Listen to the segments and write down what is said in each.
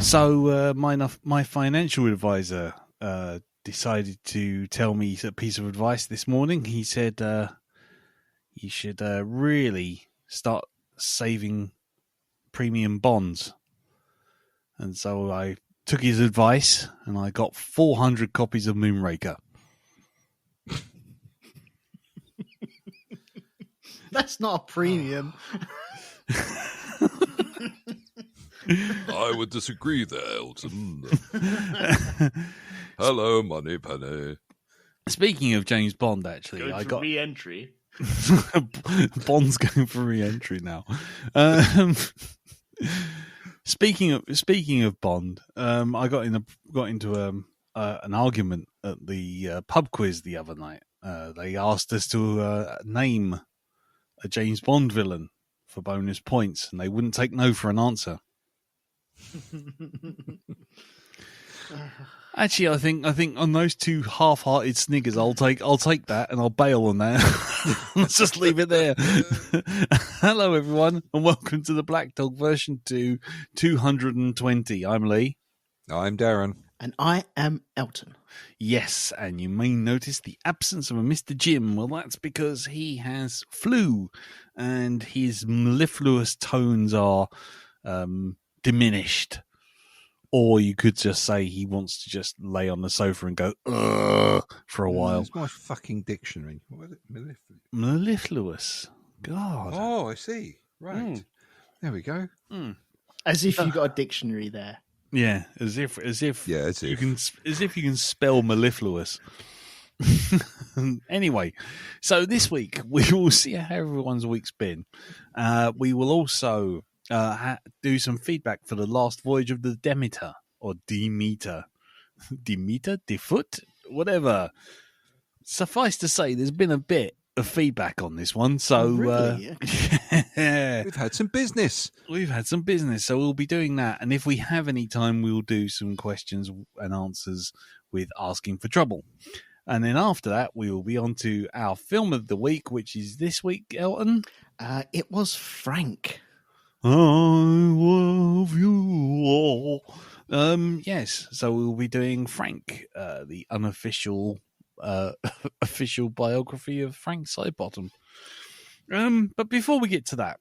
So my financial advisor decided to tell me a piece of advice this morning. He said you should really start saving premium bonds. And so I took his advice and I got 400 copies of Moonraker. That's not a premium. I would disagree there, Elton. Hello, Moneypenny. Speaking of James Bond, actually, I got re-entry. Bond's going for re-entry now. Speaking of Bond, I got into an argument at the pub quiz the other night. They asked us to name a James Bond villain for bonus points, and they wouldn't take no for an answer. Actually, I think on those two half-hearted sniggers, I'll take that and I'll bail on that. Let's just leave it there. Hello, everyone, and welcome to the Black Dog version 220. I'm Lee. I'm Darren. And I am Elton. Yes, and you may notice the absence of a Mr. Jim. Well, that's because he has flu, and his mellifluous tones are diminished. Or you could just say he wants to just lay on the sofa and go, ugh, for a while. It's my fucking dictionary. What is it? Mellifluous. God. Oh, I see. Right. There we go. As if you got a dictionary there. Yeah, as if you can spell mellifluous. Anyway, so this week we will see how everyone's week's been. We will also do some feedback for the last voyage of the Demeter or Demeter, Defoot, whatever. Suffice to say, there's been a bit of feedback on this one, so really? yeah. We've had some business. So we'll be doing that, and if we have any time, we'll do some questions and answers with Asking for Trouble. And then after that, we will be on to our film of the week, which is this week, Elton. It was Frank. I love you all. Yes, so we'll be doing Frank, the unofficial official biography of Frank Sidebottom. But before we get to that,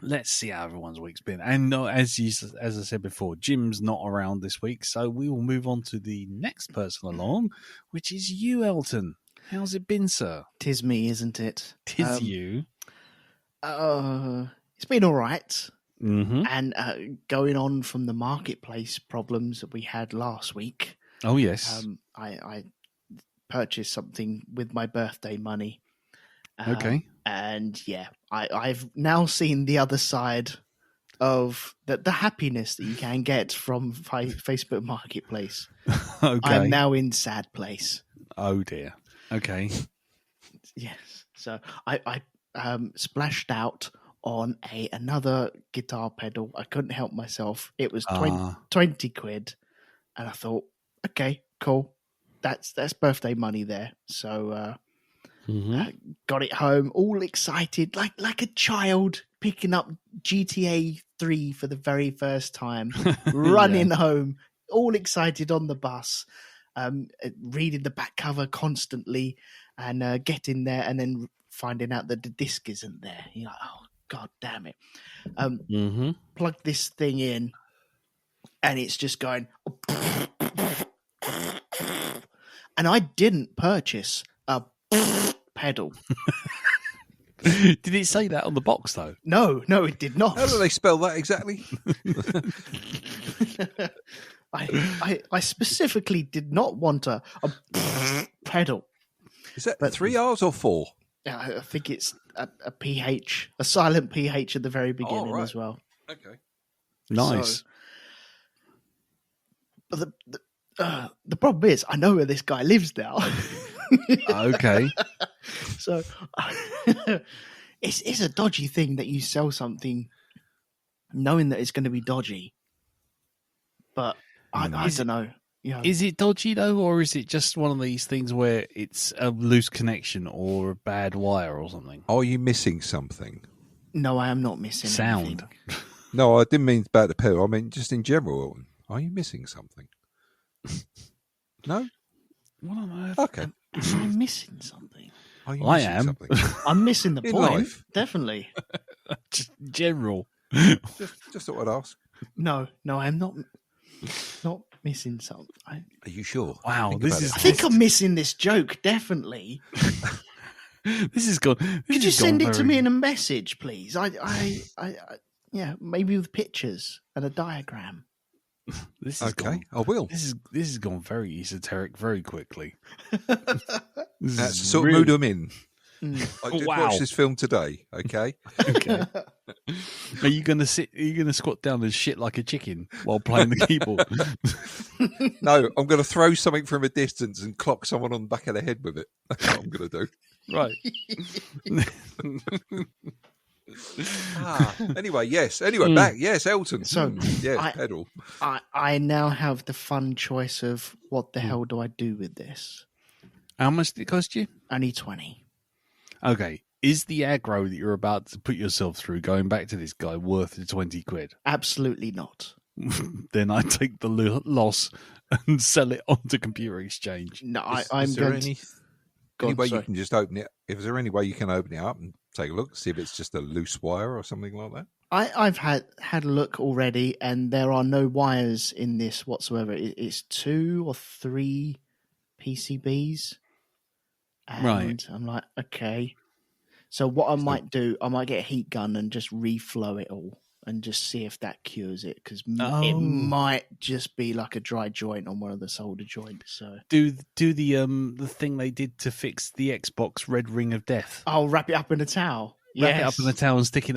let's see how everyone's week's been. And as I said before, Jim's not around this week, so we will move on to the next person along, which is you, Elton. How's it been, sir? 'Tis me, isn't it? 'Tis you. It's been all right. Mm-hmm. And going on from the marketplace problems that we had last week. Oh, yes. I purchased something with my birthday money. Okay. And yeah, I've now seen the other side of the happiness that you can get from Facebook Marketplace. Okay. I'm now in sad place. Oh, dear. Okay. Yes. So I splashed out on another guitar pedal. I couldn't help myself. It was 20 quid. And I thought, okay, cool. That's birthday money there. So got it home, all excited, like a child picking up GTA 3 for the very first time, running home, all excited on the bus, reading the back cover constantly, and getting there, and then finding out that the disc isn't there. You're like, oh, God damn it. Plug this thing in, and it's just going... And I didn't purchase a pedal. Did it say that on the box, though? No, it did not. How do they spell that exactly? I specifically did not want a pedal. Is that 3 R's or 4? I think it's a PH, a silent PH at the very beginning as well. Okay. Nice. So, but the problem is, I know where this guy lives now. Okay. So it's a dodgy thing that you sell something knowing that it's going to be dodgy. But I don't know. You know. Is it dodgy, though, or is it just one of these things where it's a loose connection or a bad wire or something? Are you missing something? No, I am not missing sound. No, I didn't mean about the pedal. I mean just in general, Alton. Are you missing something? No? What on earth? Okay. Am I missing something? Are you I missing am. something? I'm missing the In point. life. Definitely. Just general. Just thought I'd ask. No, I'm not missing something. Are you sure? Wow, Think this about is- it. I think I'm missing this joke, definitely. This is gone. Could you send it to me in a message, please? I yeah, maybe with pictures and a diagram. This is Okay, gone. I will. This has gone very esoteric very quickly. This That's is the sort really- of mood I'm in. Mm. I did Wow. watch this film today, okay? Okay. Are you gonna sit? Are you gonna squat down and shit like a chicken while playing the keyboard? No, I'm going to throw something from a distance and clock someone on the back of the head with it. That's what I'm going to do. Right. Anyway, yes. Anyway, back. Yes, Elton. So, yes, pedal. I now have the fun choice of what the hell do I do with this? How much did it cost you? Only 20. Okay. Is the aggro that you're about to put yourself through going back to this guy worth the 20 quid? Absolutely not. Then I take the loss and sell it onto Computer Exchange. No, I'm I'm there going any Go on, way you sorry. can just open it? Is there any way you can open it up and take a look, see if it's just a loose wire or something like that? I've had a look already, and there are no wires in this whatsoever. It's 2 or 3 PCBs. And Right. I'm like, okay. So what I might do, I might get a heat gun and just reflow it all and just see if that cures it, because it Oh. might just be like a dry joint on one of the solder joints. So Do the thing they did to fix the Xbox Red Ring of Death. I'll wrap it up in a towel. Wrap it up in a towel and stick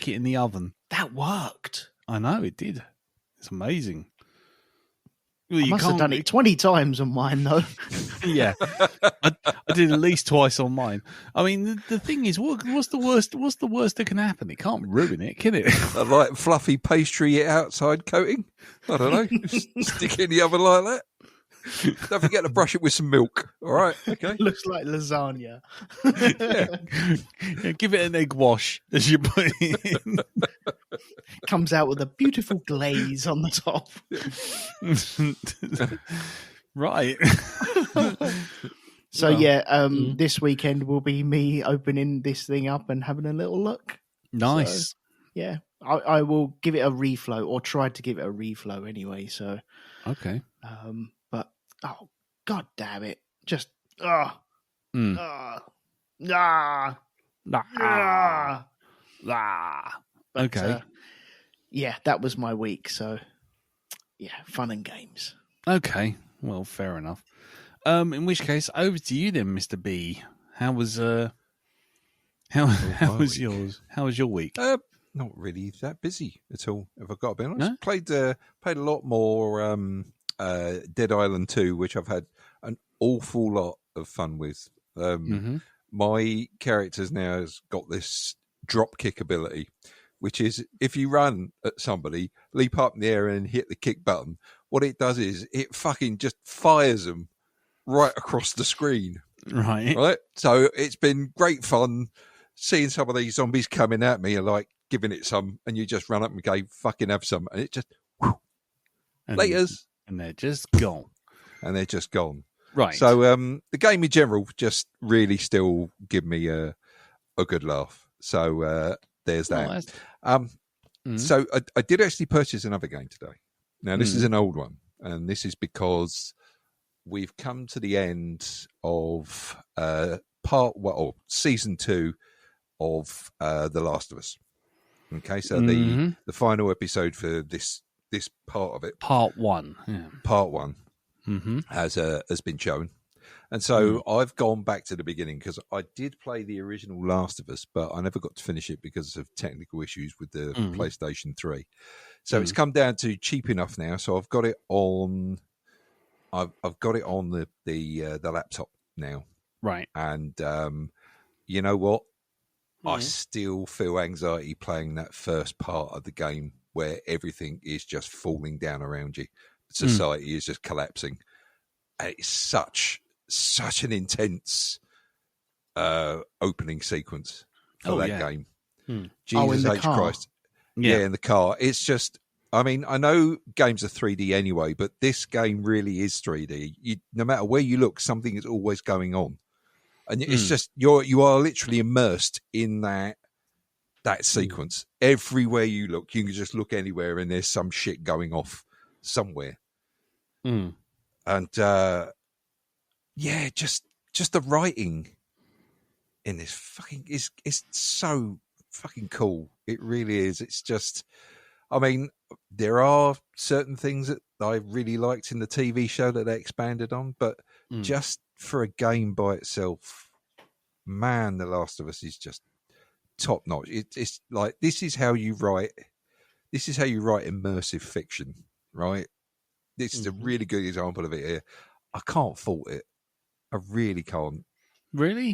it in the oven. That worked. I know it did. It's amazing. Well, I must have done it 20 times on mine, though. Yeah, I did at least twice on mine. I mean, the thing is, what's the worst? What's the worst that can happen? It can't ruin it, can it? A light fluffy pastry outside coating? I don't know. Just stick it in the oven like that. Don't forget to brush it with some milk. All right. Okay. Looks like lasagna. Yeah, give it an egg wash as you put it in. Comes out with a beautiful glaze on the top. Right. So Well, yeah, this weekend will be me opening this thing up and having a little look. Nice. Yeah, I will give it a reflow, or try to give it a reflow anyway. So, Okay. but oh god damn it, just Mm. But, Okay. yeah, that was my week. So yeah, fun and games. Okay. Well, fair enough. In which case, over to you then, Mr. B. How was how was week. yours? How was your week? Not really that busy at all, if I've got to be honest. No? Played a lot more Dead Island 2, which I've had an awful lot of fun with. Mm-hmm. My character's now has got this drop kick ability, which is if you run at somebody, leap up in the air and hit the kick button, what it does is it fucking just fires them right across the screen. Right. Right? So it's been great fun seeing some of these zombies coming at me and like giving it some, and you just run up and go, fucking have some. And it just, And, laters. and they're just gone. And they're just gone. Right. So the game in general just really still give me a good laugh. So there's Well, that. that's- Mhm. So I did actually purchase another game today. Now, this Mm. is an old one. And this is because we've come to the end of season 2 of The Last of Us. Okay, so Mhm. the final episode for this part of it, Part 1. Yeah. part 1, Mm-hmm. has been shown. And so I've gone back to the beginning because I did play the original Last of Us, but I never got to finish it because of technical issues with the PlayStation 3. So it's come down to cheap enough now. So I've got it on. I've got it on the laptop now, Right. and you know what? I still feel anxiety playing that first part of the game where everything is just falling down around you. Society is just collapsing. And it's such an intense opening sequence for that game. Mm. Jesus in the H. car? Christ. in the car. It's just, I mean, I know games are 3D anyway, but this game really is 3D. No matter where you look, something is always going on, and it's just you are literally immersed in that sequence. Everywhere you look, you can just look anywhere, and there's some shit going off somewhere. And just the writing in this fucking is so fucking cool. It really is. It's just, I mean, there are certain things that I really liked in the TV show that they expanded on, but just for a game by itself, man, The Last of Us is just top notch. It's like, this is how you write immersive fiction, right? This is a really good example of it here. I can't fault it. I really can't. Really?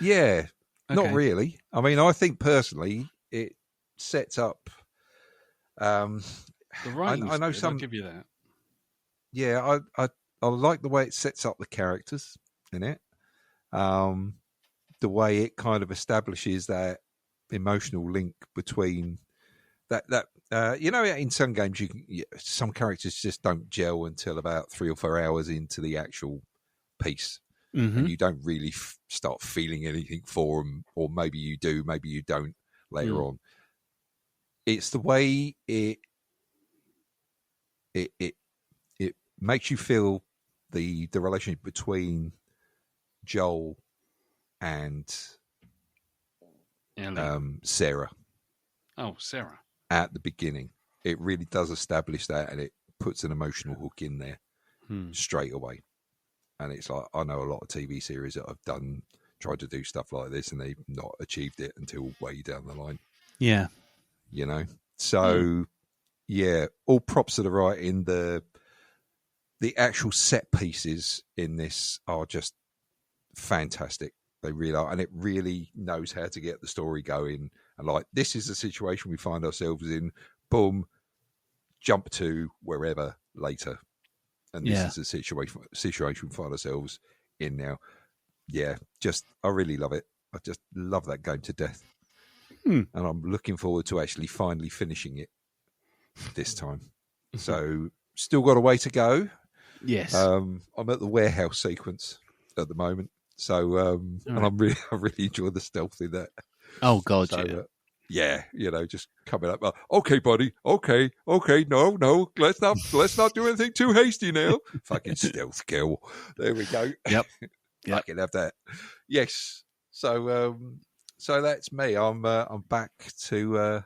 Yeah, Okay. not really. I mean, I think personally it sets up. The writing's I know good, some. I'll give you that. Yeah, I like the way it sets up the characters in it. The way it kind of establishes that emotional link between that in some games some characters just don't gel until about 3 or 4 hours into the actual piece, and you don't really start feeling anything for them, or maybe you do, maybe you don't later on. It's the way it makes you feel the relationship between Joel and Sarah. Oh, Sarah. At the beginning, it really does establish that, and it puts an emotional hook in there straight away. And it's like, I know a lot of TV series that I've tried to do stuff like this, and they've not achieved it until way down the line. Yeah. You know? So, all props to the writing. The actual set pieces in this are just fantastic. They really are. And it really knows how to get the story going. And like, this is the situation we find ourselves in. Boom, jump to wherever later. And this is the situation we find ourselves in now. Yeah, I really love it. I just love that game to death. And I'm looking forward to actually finally finishing it this time. So, still got a way to go. Yes. I'm at the warehouse sequence at the moment. So, and I really enjoy the stealth in that. Oh, God, yeah. Just coming up. Okay, buddy. Okay. No. Let's not do anything too hasty now. Fucking stealth kill. There we go. Yep. I can have that. Yes. So that's me. I'm back to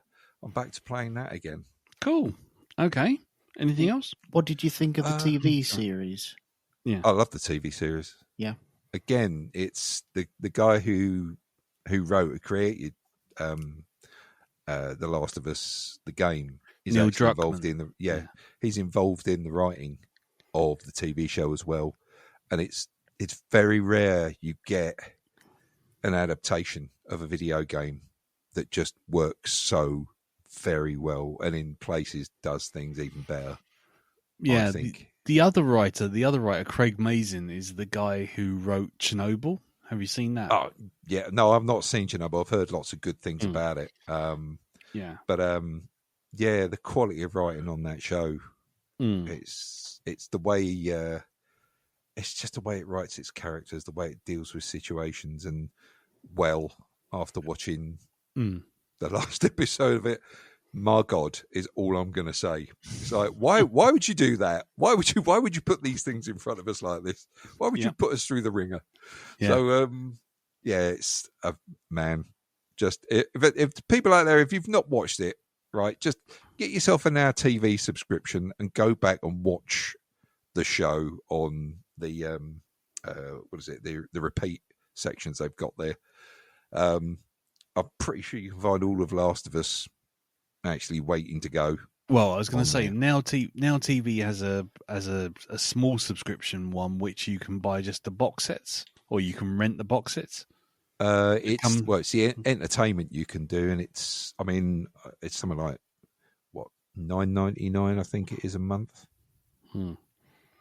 playing that again. Cool. Okay. Anything else? What did you think of the TV series? Yeah, I love the TV series. Yeah. Again, it's the guy who created The Last of Us, the game, is Neil actually Druckmann. involved in he's involved in the writing of the TV show as well. And it's very rare you get an adaptation of a video game that just works so very well, and in places does things even better. Yeah, I think. The other writer, Craig Mazin, is the guy who wrote Chernobyl. Have you seen that? Oh, yeah. No, I've not seen Chernobyl. I've heard lots of good things about it. Yeah. But, the quality of writing on that show, it's the way, it's just the way it writes its characters, the way it deals with situations. And, after watching the last episode of it, my God, is all I'm going to say. It's like, why would you do that? Why would you put these things in front of us like this? Why would you put us through the ringer? Yeah. So, it's man. Just if people out there, if you've not watched it, right, just get yourself a Now TV subscription and go back and watch the show on the the repeat sections they've got there. I'm pretty sure you can find all of Last of Us actually waiting to go. Well, I was going to say Now TV has a small subscription one which you can buy just the box sets, or you can rent the box sets. It's the entertainment you can do, and it's something like what, $9.99 I think it is a month,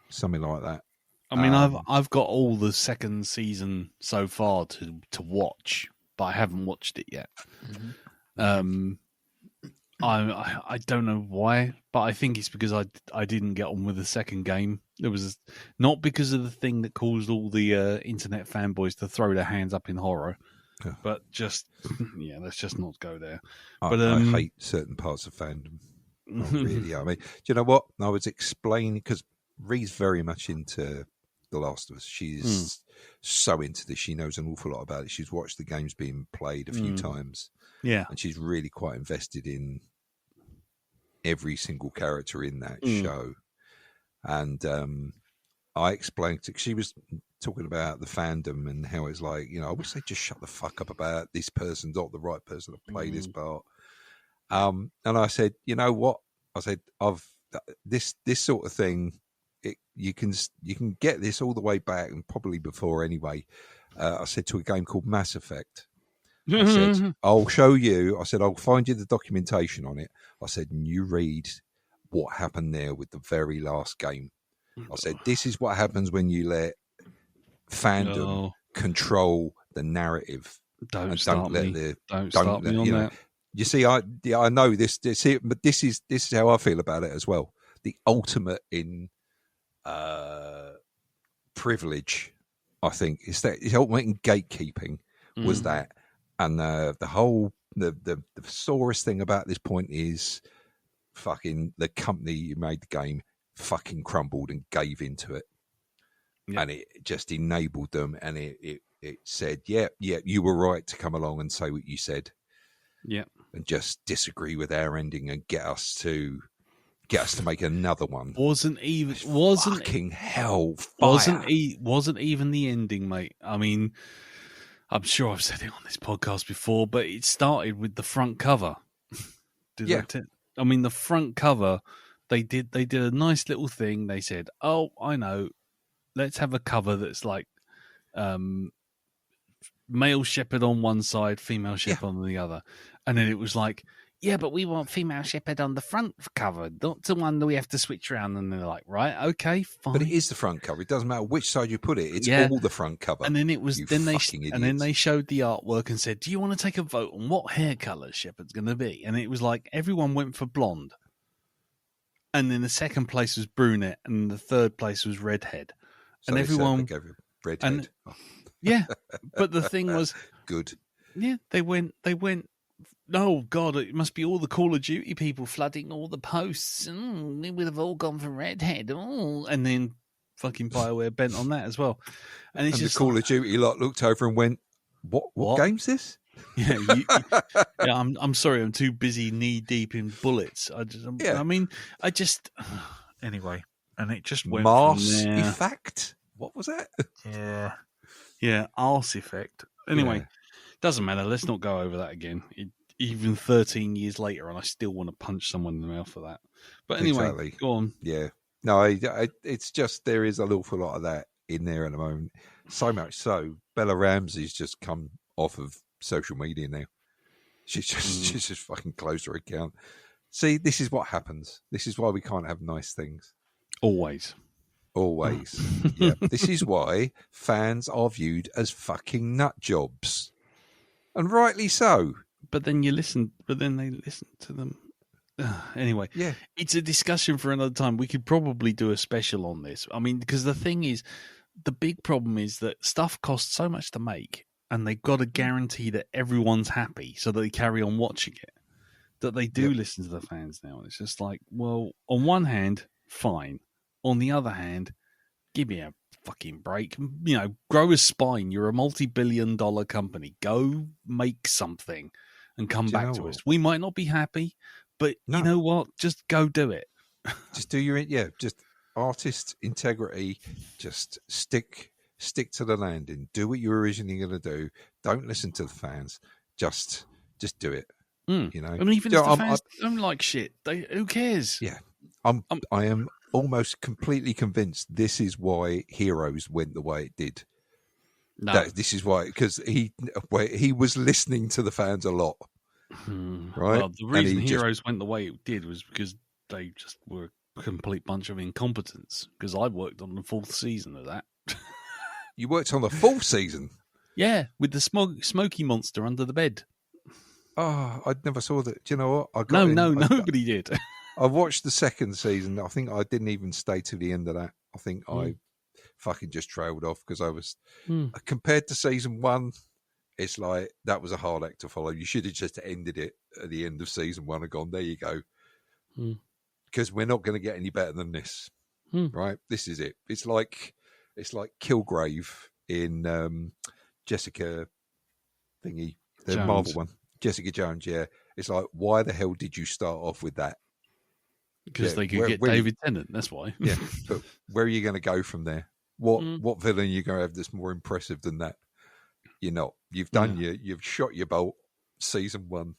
something like that. I mean, I've got all the second season so far to watch, but I haven't watched it yet. I don't know why, but I think it's because I didn't get on with the second game. It was not because of the thing that caused all the internet fanboys to throw their hands up in horror, but just let's just not go there. I hate certain parts of fandom. Not really. I mean, do you know what? I was explaining because Ree's very much into The Last of Us. She's so into this. She knows an awful lot about it. She's watched the games being played a few times. Yeah. And she's really quite invested in every single character in that show. And I explained to, she was talking about the fandom and how it's like, I wish they'd just shut the fuck up about this person's not the right person to play this part. And I said, you know what? I said, this sort of thing, you can get this all the way back and probably before anyway. I said to a game called Mass Effect. I said, I'll show you. I said, I'll find you the documentation on it. I said, and you read what happened there with the very last game. I said, this is what happens when you let fandom control the narrative. Don't start me on that. You see, I know this, but this is how I feel about it as well. The ultimate in privilege, I think, is that the ultimate in gatekeeping was that. And the whole the sorest thing about this point is fucking the company who made the game fucking crumbled and gave into it, and it just enabled them, and it said, yeah, you were right to come along and say what you said, and just disagree with our ending and get us to make another one. Wasn't fucking hell. Wasn't even the ending, mate. I mean, I'm sure I've said it on this podcast before, but it started with the front cover. I mean, the front cover, they did a nice little thing. They said, "Oh, I know, let's have a cover that's like male shepherd on one side, female shepherd on the other," and then it was like, "Yeah, but we want female shepherd on the front cover, not the one that we have to switch around." And they're like, "Right, okay, fine." But it is the front cover. It doesn't matter which side you put it. It's all the front cover. And then it was then they showed the artwork and said, "Do you want to take a vote on what hair color Shepard's going to be?" And it was like everyone went for blonde. And then the second place was brunette, and the third place was redhead. So and everyone gave redhead. But the thing was good. Yeah, they went. Oh God! It must be all the Call of Duty people flooding all the posts. We would have all gone for redhead. And then fucking BioWare bent on that as well. And it's just the Call of Duty lot looked over and went, "What game's this?" Yeah, I'm sorry. I'm too busy knee deep in bullets. Anyway, and it just went Mars Effect. What was that? Yeah, Arse Effect. Anyway, doesn't matter. Let's not go over that again. Even 13 years later, and I still want to punch someone in the mouth for that. But anyway, go on. Yeah. No, it's just there is an awful lot of that in there at the moment. So much so, Bella Ramsey's just come off of social media now. She's just fucking closed her account. See, this is what happens. This is why we can't have nice things. Always. Yeah. This is why fans are viewed as fucking nut jobs. And rightly so. But then they listen to them. Anyway, it's a discussion for another time. We could probably do a special on this. I mean, because the thing is, the big problem is that stuff costs so much to make, and they've got to guarantee that everyone's happy so that they carry on watching it, that they do listen to the fans now. And it's just like, well, on one hand, fine. On the other hand, give me a fucking break. Grow a spine. You're a multi-billion-dollar company. Go make something and come back to us. We might not be happy, but you know what? Just go do it. Just do just artist integrity. Just stick to the landing. Do what you were originally going to do. Don't listen to the fans. Just do it. I mean, even if the fans don't like shit, who cares? Yeah, I am almost completely convinced this is why Heroes went the way it did. No. This is why, because he was listening to the fans a lot. Right? Well, the reason Heroes went the way it did was because they just were a complete bunch of incompetents. Because I worked on the 4th season of that. You worked on the 4th season? Yeah, with the smoky monster under the bed. Oh, I never saw that. Do you know what? I got nobody did. I watched the second season. I think I didn't even stay to the end of that. I think I fucking just trailed off because I was compared to season 1. It's like that was a hard act to follow. You should have just ended it at the end of season 1 and gone, there you go. Because we're not going to get any better than this, right? This is it. It's like Kilgrave in Jessica thingy, the Jones. Marvel one, Jessica Jones. Yeah, it's like, why the hell did you start off with that? Because they could get David Tennant. That's why. Yeah, but where are you going to go from there? What villain are you going to have that's more impressive than that? You're not. You've done you've shot your bolt. Season 1.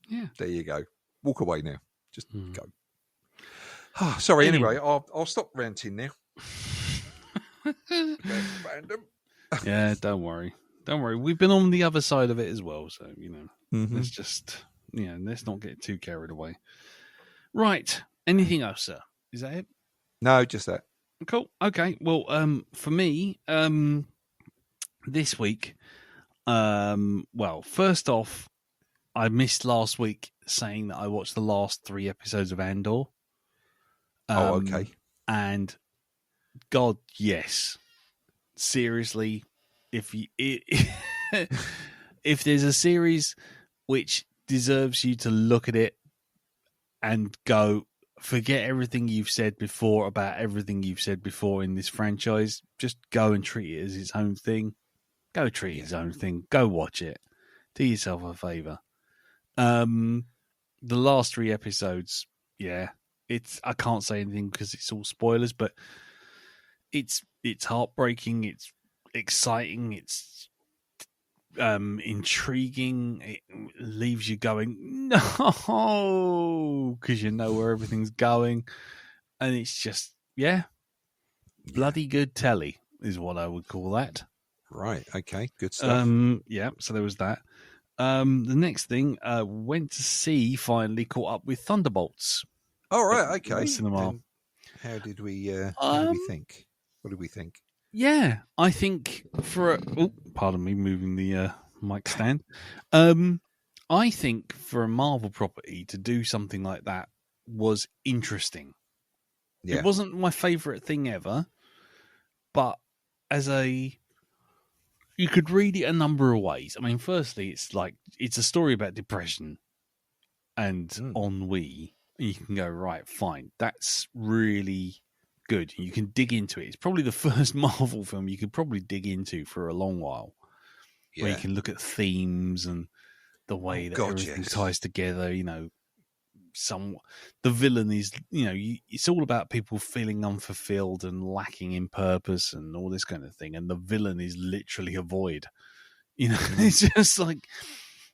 Yeah. There you go. Walk away now. Just go. Oh, sorry. Anyway, I'll stop ranting now. Random. Yeah, don't worry. Don't worry. We've been on the other side of it as well, so let's just let's not get too carried away. Right. Anything else, sir? Is that it? No, just that. Cool. Okay. Well, for me, this week, first off, I missed last week saying that I watched the last 3 episodes of Andor. Okay. And God, yes. Seriously, if there's a series which deserves you to look at it and go, forget everything you've said before about everything you've said before in this franchise, just go and treat it as its own thing. Go treat it as its own thing. Go watch it. Do yourself a favour. The last 3 episodes, I can't say anything because it's all spoilers, but it's heartbreaking, it's exciting, it's intriguing. It leaves you going, no, because you know where everything's going, and it's just bloody good telly is what I would call that. Right. Okay. Good stuff. So there was that. The next thing, went to see, finally caught up with Thunderbolts. All right. Okay. Cinema. How did we think? What did we think? Yeah, I think pardon me, moving the mic stand. I think for a Marvel property to do something like that was interesting. Yeah. It wasn't my favorite thing ever, but you could read it a number of ways. I mean, firstly, it's a story about depression and ennui. You can go, right, fine, that's really good. You can dig into it. It's probably the first Marvel film you could probably dig into for a long while, where you can look at themes and the way that everything ties together. The villain is, it's all about people feeling unfulfilled and lacking in purpose and all this kind of thing. And the villain is literally a void. It's just like,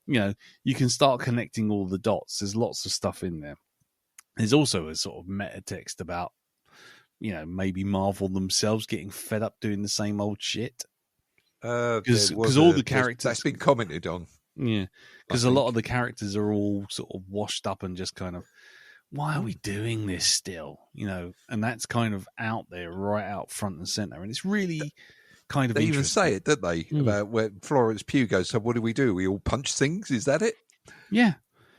you can start connecting all the dots. There's lots of stuff in there. There's also a sort of meta text about, maybe Marvel themselves getting fed up doing the same old shit. Because all the characters... That's been commented on. Yeah, because a lot of the characters are all sort of washed up and just kind of, why are we doing this still? And that's kind of out there, right out front and center. And it's really kind of They interesting. even say it, don't they? About where Florence Pugh goes, so what do? We all punch things? Is that it? Yeah.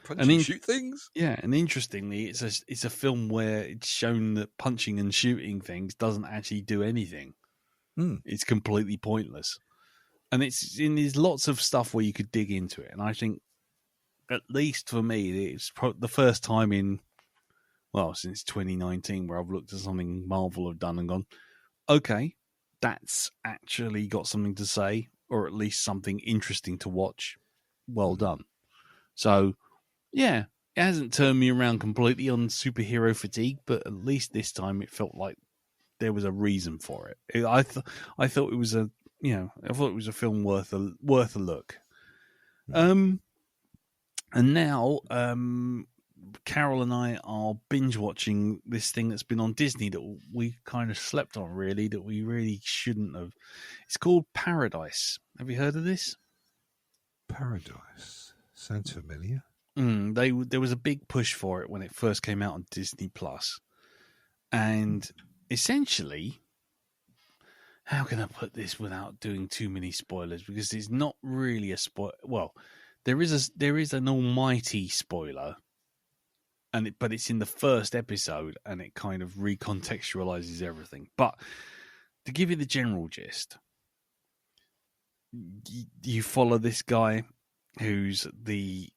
Punch and shoot things? Yeah, and interestingly, it's a film where it's shown that punching and shooting things doesn't actually do anything. It's completely pointless. And there's lots of stuff where you could dig into it. And I think, at least for me, it's the first time since 2019 where I've looked at something Marvel have done and gone, okay, that's actually got something to say, or at least something interesting to watch. Well done. So, yeah, it hasn't turned me around completely on superhero fatigue, but at least this time it felt like there was a reason for it. I thought it was a film worth a look. And now Carol and I are binge watching this thing that's been on Disney that we kind of slept on, really, that we really shouldn't have. It's called Paradise. Have you heard of this? Paradise sounds familiar. There was a big push for it when it first came out on Disney Plus, and essentially, how can I put this without doing too many spoilers? Because it's not really a spoil. Well, there is an almighty spoiler, but it's in the first episode, and it kind of recontextualizes everything. But to give you the general gist, you follow this guy who's the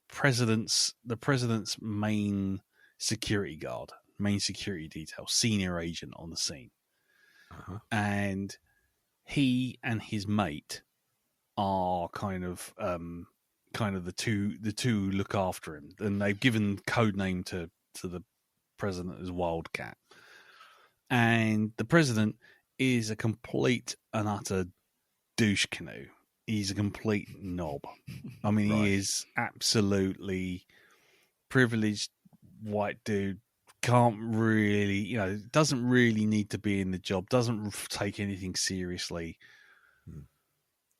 president's main security guard, main security detail, senior agent on the scene. And he and his mate are kind of the two look after him, and they've given code name to the president as Wildcat. And the president is a complete and utter douche canoe. He's a complete knob. I mean, He is absolutely privileged white dude. Can't really, doesn't really need to be in the job. Doesn't take anything seriously.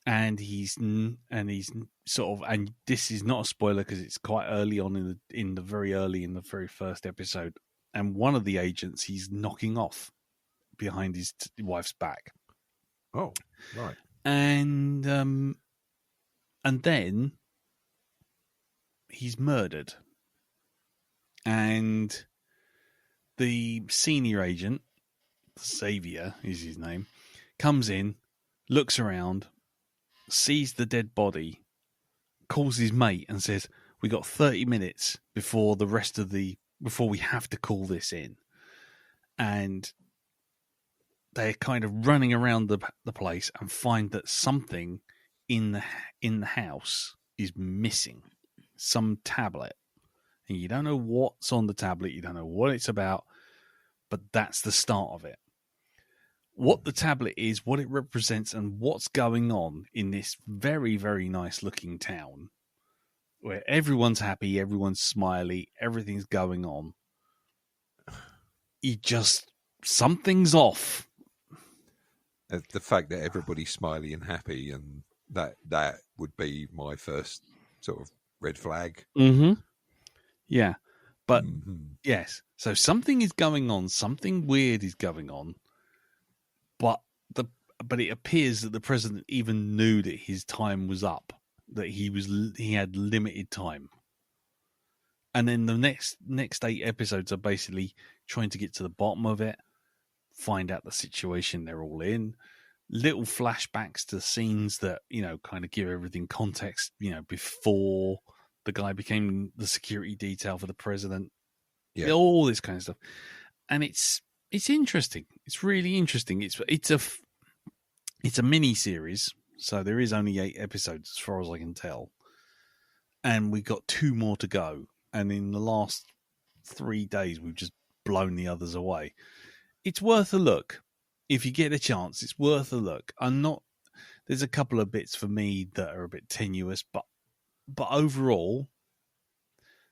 And he's sort of, and this is not a spoiler because it's quite early on in the very first episode. And one of the agents he's knocking off behind his wife's back. Oh, right. And then he's murdered. And the senior agent, Xavier is his name, comes in, looks around, sees the dead body, calls his mate and says, "We got 30 minutes before we have to call this in." And they're kind of running around the place and find that something in the house is missing. Some tablet. And you don't know what's on the tablet, you don't know what it's about, but that's the start of it. What the tablet is, what it represents, and what's going on in this very, very nice looking town where everyone's happy, everyone's smiley, everything's going on. Something's off. The fact that everybody's smiley and happy, and that would be my first sort of red flag. Mm-hmm. Yeah. But, yes. So something is going on. Something weird is going on. But it appears that the president even knew that his time was up, that he had limited time. And then the next 8 episodes are basically trying to get to the bottom of it, find out the situation they're all in, little flashbacks to scenes that, kind of give everything context, before the guy became the security detail for the president. Yeah. All this kind of stuff. And it's interesting. It's really interesting. It's a mini series, so there is only 8 episodes as far as I can tell. And we got 2 more to go. And in the last 3 days, we've just blown the others away. It's worth a look. If you get a chance, it's worth a look. There's a couple of bits for me that are a bit tenuous, but overall,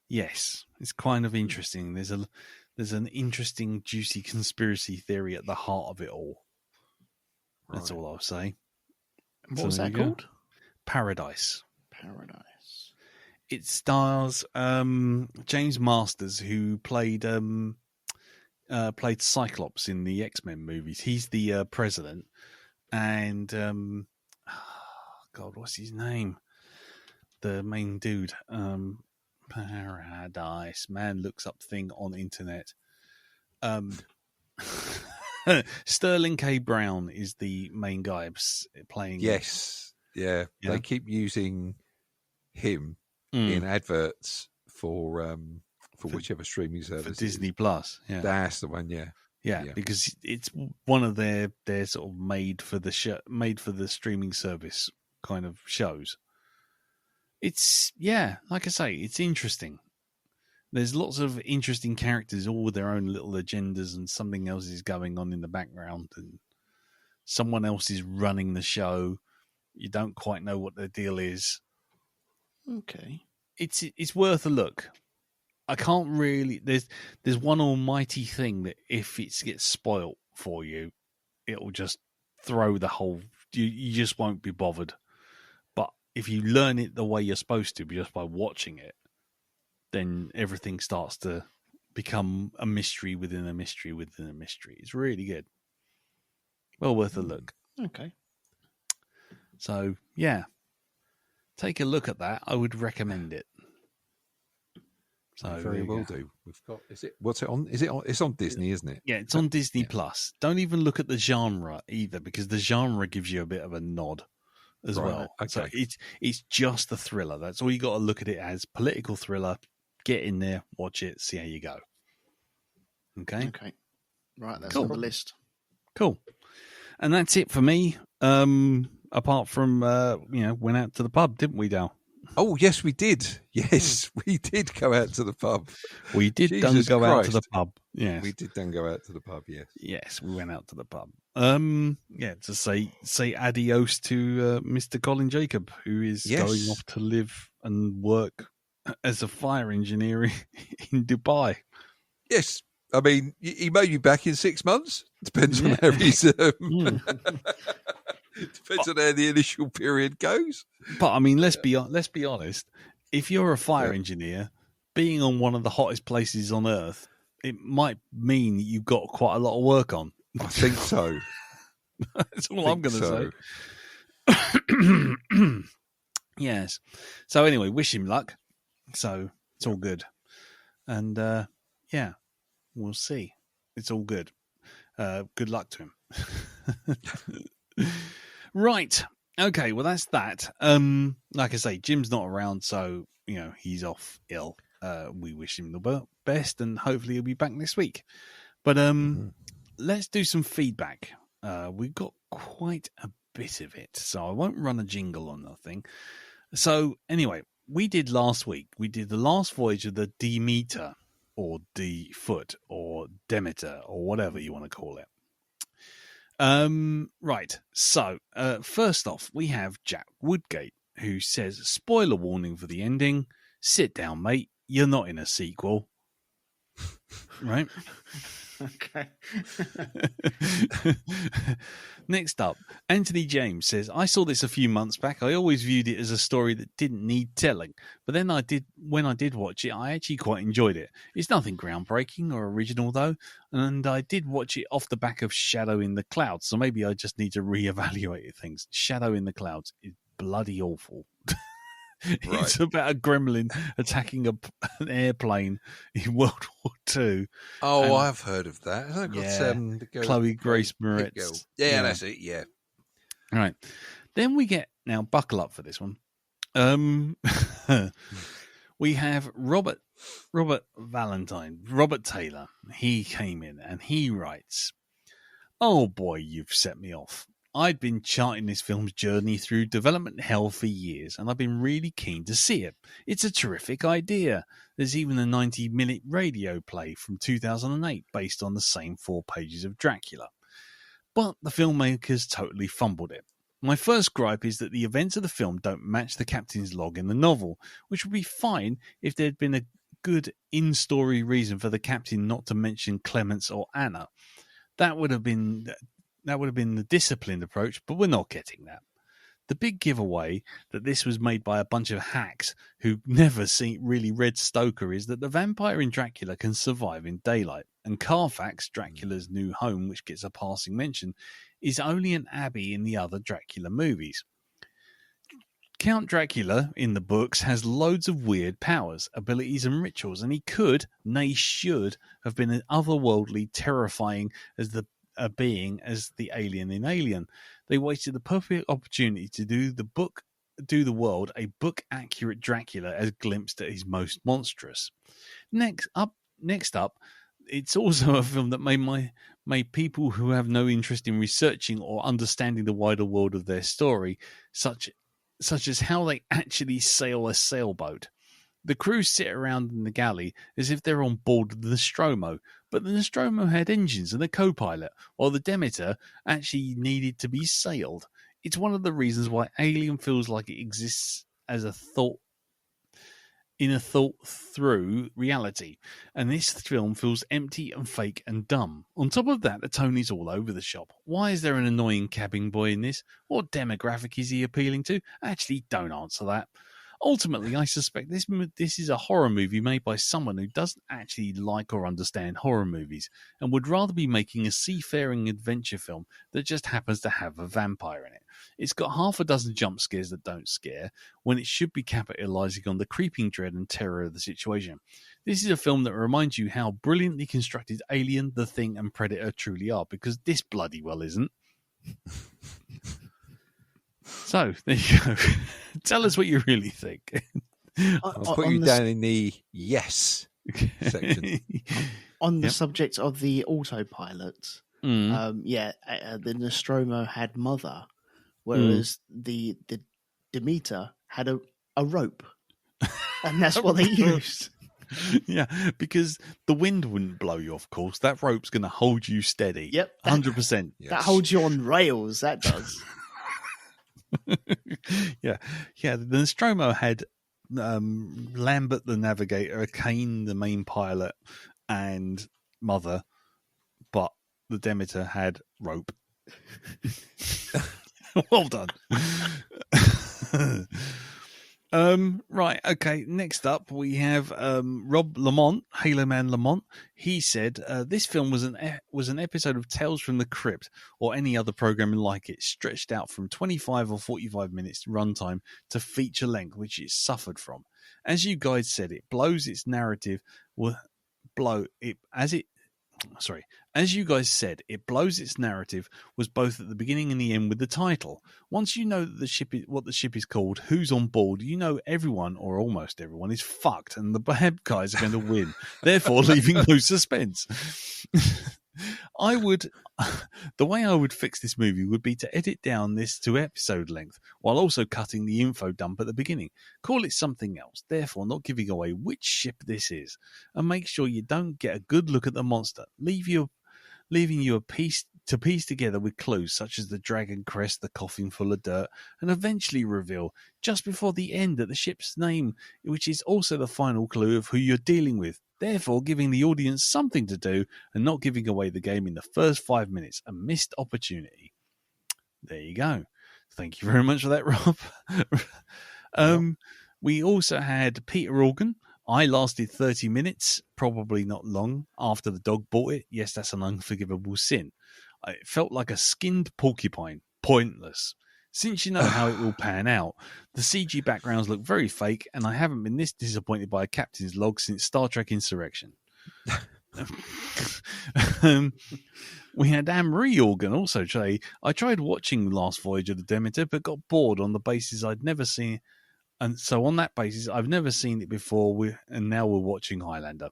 yes, it's kind of interesting. There's an interesting, juicy conspiracy theory at the heart of it all. That's all I'll say. What was that called? Paradise. Paradise. It stars James Masters, who played Cyclops in the X-Men movies. He's the president, and God, what's his name? The main dude. Paradise. Man looks up thing on the internet. Sterling K. Brown is the main guy playing. Yes. Yeah. They keep using him in adverts for whichever streaming service. For Disney Plus. Yeah. That's the one, Yeah, because it's one of their sort of made for the streaming service kind of shows. It's, like I say, it's interesting. There's lots of interesting characters, all with their own little agendas, and something else is going on in the background, and someone else is running the show. You don't quite know what their deal is. Okay. It's worth a look. I can't really... There's one almighty thing that if it gets spoilt for you, it'll just throw the whole... You just won't be bothered. But if you learn it the way you're supposed to, just by watching it, then everything starts to become a mystery within a mystery within a mystery. It's really good. Well worth a look. Okay. So yeah, take a look at that. I would recommend it. So very well do. We've got. What's it on? Is it on? It's on Disney, isn't it? Yeah, it's on Disney Plus. Don't even look at the genre either, because the genre gives you a bit of a nod as well. Okay. So it's just a thriller. That's all you got to look at it as. Political thriller. Get in there, watch it, see how you go. Okay. Okay. Right, that's on the list. Cool. And that's it for me. Apart from went out to the pub, didn't we, Dal? Oh yes, we did. Yes, we did go out to the pub. We did go out to the pub. Yes, we did then go out to the pub. Yes, yes, we went out to the pub. To say adios to Mr. Colin Jacob, who is going off to live and work as a fire engineer in Dubai. Yes, I mean he may be back in 6 months. Depends on how he's. Depends on how the initial period goes. But I mean, let's be honest. If you're a fire engineer, being on one of the hottest places on earth, it might mean you've got quite a lot of work on. I think so. That's all I'm going to say. Yes. So anyway, wish him luck. So it's all good, and we'll see. It's all good. Good luck to him. Right. Okay. Well, that's that. Like I say, Jim's not around, so he's off ill. We wish him the best, and hopefully he'll be back next week. But let's do some feedback. We've got quite a bit of it, so I won't run a jingle on nothing. So anyway, we did last week. We did the last voyage of the Demeter, or Foot, or Demeter, or whatever you want to call it. Right. So, first off, we have Jack Woodgate, who says, spoiler warning for the ending. Sit down, mate. You're not in a sequel. Right? Okay. Next up, Anthony James says, I saw this a few months back. I always viewed it as a story that didn't need telling. But then when I did watch it, I actually quite enjoyed it. It's nothing groundbreaking or original, though. And I did watch it off the back of Shadow in the Clouds. So maybe I just need to reevaluate things. Shadow in the Clouds is bloody awful. Right. It's about a gremlin attacking an airplane in World War II. Oh, I've heard of that. I've got, the girl, Chloe Grace Moretz. Yeah, that's it. Yeah. All right. Then we get, now buckle up for this one. We have Robert Valentine, Robert Taylor. He came in and he writes, oh boy, you've set me off. I'd been charting this film's journey through development hell for years, and I've been really keen to see it. It's a terrific idea. There's even a 90-minute radio play from 2008 based on the same 4 pages of Dracula. But the filmmakers totally fumbled it. My first gripe is that the events of the film don't match the captain's log in the novel, which would be fine if there'd been a good in-story reason for the captain not to mention Clemence or Anna. That would have been the disciplined approach, but we're not getting that. The big giveaway that this was made by a bunch of hacks who never really read Stoker is that the vampire in Dracula can survive in daylight, and Carfax, Dracula's new home, which gets a passing mention, is only an abbey in the other Dracula movies. Count Dracula, in the books, has loads of weird powers, abilities and rituals, and he could, nay should, have been as otherworldly, terrifying as the being as the alien in Alien. They wasted the perfect opportunity to do the world a book accurate Dracula as glimpsed at his most monstrous. Next up, it's also a film that made people who have no interest in researching or understanding the wider world of their story, such as how they actually sail a sailboat. The crew sit around in the galley as if they're on board the Nostromo, but the Nostromo had engines and a co-pilot, while the Demeter actually needed to be sailed. It's one of the reasons why Alien feels like it exists as a thought through reality, and this film feels empty and fake and dumb. On top of that, the tone is all over the shop. Why is there an annoying cabin boy in this? What demographic is he appealing to? Actually, don't answer that. Ultimately, I suspect this is a horror movie made by someone who doesn't actually like or understand horror movies and would rather be making a seafaring adventure film that just happens to have a vampire in it. It's got half a dozen jump scares that don't scare, when it should be capitalizing on the creeping dread and terror of the situation. This is a film that reminds you how brilliantly constructed Alien, The Thing, and Predator truly are, because this bloody well isn't. So, there you go. Tell us what you really think. I'll put you down in the yes section. On the subject of the autopilot, the Nostromo had Mother, whereas the Demeter had a rope, and that's what they used. Yeah, because the wind wouldn't blow you, of course. That rope's going to hold you steady. Yep, 100%. That holds you on rails. That does. Yeah. The Nostromo had Lambert the navigator, Kane the main pilot, and Mother, but the Demeter had rope. Well done. Right, okay. Next up, we have Rob Lamont, Halo Man Lamont. He said this film was an episode of Tales from the Crypt or any other programming like it, stretched out from 25 or 45 minutes runtime to feature length, which it suffered from. As you guys said, it blows its narrative. As you guys said, it blows its narrative was both at the beginning and the end with the title. Once you know that what the ship is called, who's on board, you know everyone, or almost everyone, is fucked and the bad guys are going to win, therefore leaving no suspense. The way I would fix this movie would be to edit down this to episode length while also cutting the info dump at the beginning. Call it something else, therefore not giving away which ship this is, and make sure you don't get a good look at the monster, leaving you a piece together with clues such as the dragon crest, the coffin full of dirt, and eventually reveal just before the end that the ship's name, which is also the final clue of who you're dealing with. Therefore, giving the audience something to do and not giving away the game in the first 5 minutes. A missed opportunity. There you go. Thank you very much for that, Rob. We also had Peter Organ. I lasted 30 minutes, probably not long, after the dog bought it. Yes, that's an unforgivable sin. It felt like a skinned porcupine. Pointless. Since you know how it will pan out, the CG backgrounds look very fake, and I haven't been this disappointed by a captain's log since Star Trek Insurrection. We had Anne-Marie Organ also say, I tried watching Last Voyage of the Demeter, but got bored on the basis I'd never seen, and so on that basis, I've never seen it before, and now we're watching Highlander.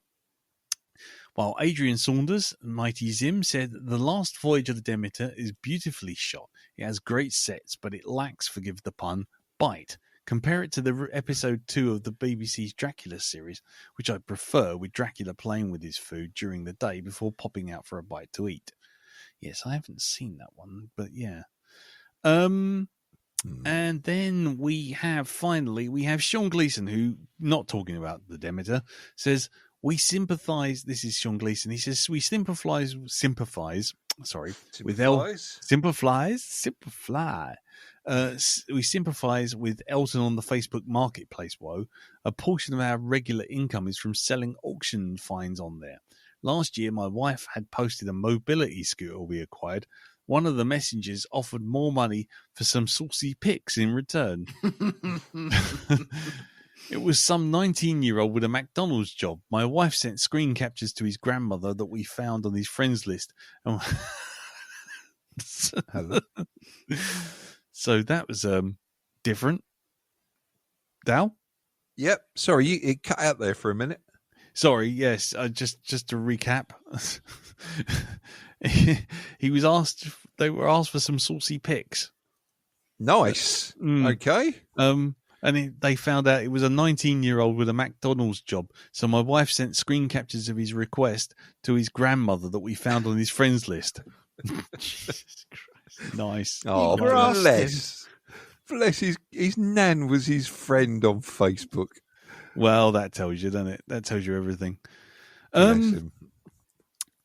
While Adrian Saunders, Mighty Zim, said The Last Voyage of the Demeter is beautifully shot. It has great sets, but it lacks, forgive the pun, bite. Compare it to the episode 2 of the BBC's Dracula series, which I prefer, with Dracula playing with his food during the day before popping out for a bite to eat. Yes, I haven't seen that one, but yeah. And then we have Sean Gleason, who, not talking about the Demeter, says, we sympathise. This is Sean Gleason. He says we sympathise. We sympathise with Elton on the Facebook Marketplace. Woe, a portion of our regular income is from selling auction finds on there. Last year, my wife had posted a mobility scooter we acquired. One of the messengers offered more money for some saucy pics in return. It was some 19-year-old with a McDonald's job. My wife sent screen captures to his grandmother that we found on his friends list. So that was different. Dal? Yep. Sorry, it cut out there for a minute. Sorry, yes. Just to recap. They were asked for some saucy pics. Nice. Okay. And they found out it was a 19-year-old with a McDonald's job. So my wife sent screen captures of his request to his grandmother that we found on his friends list. Jesus Christ. Nice. Oh, bless his nan was his friend on Facebook. Well, that tells you, doesn't it? That tells you everything.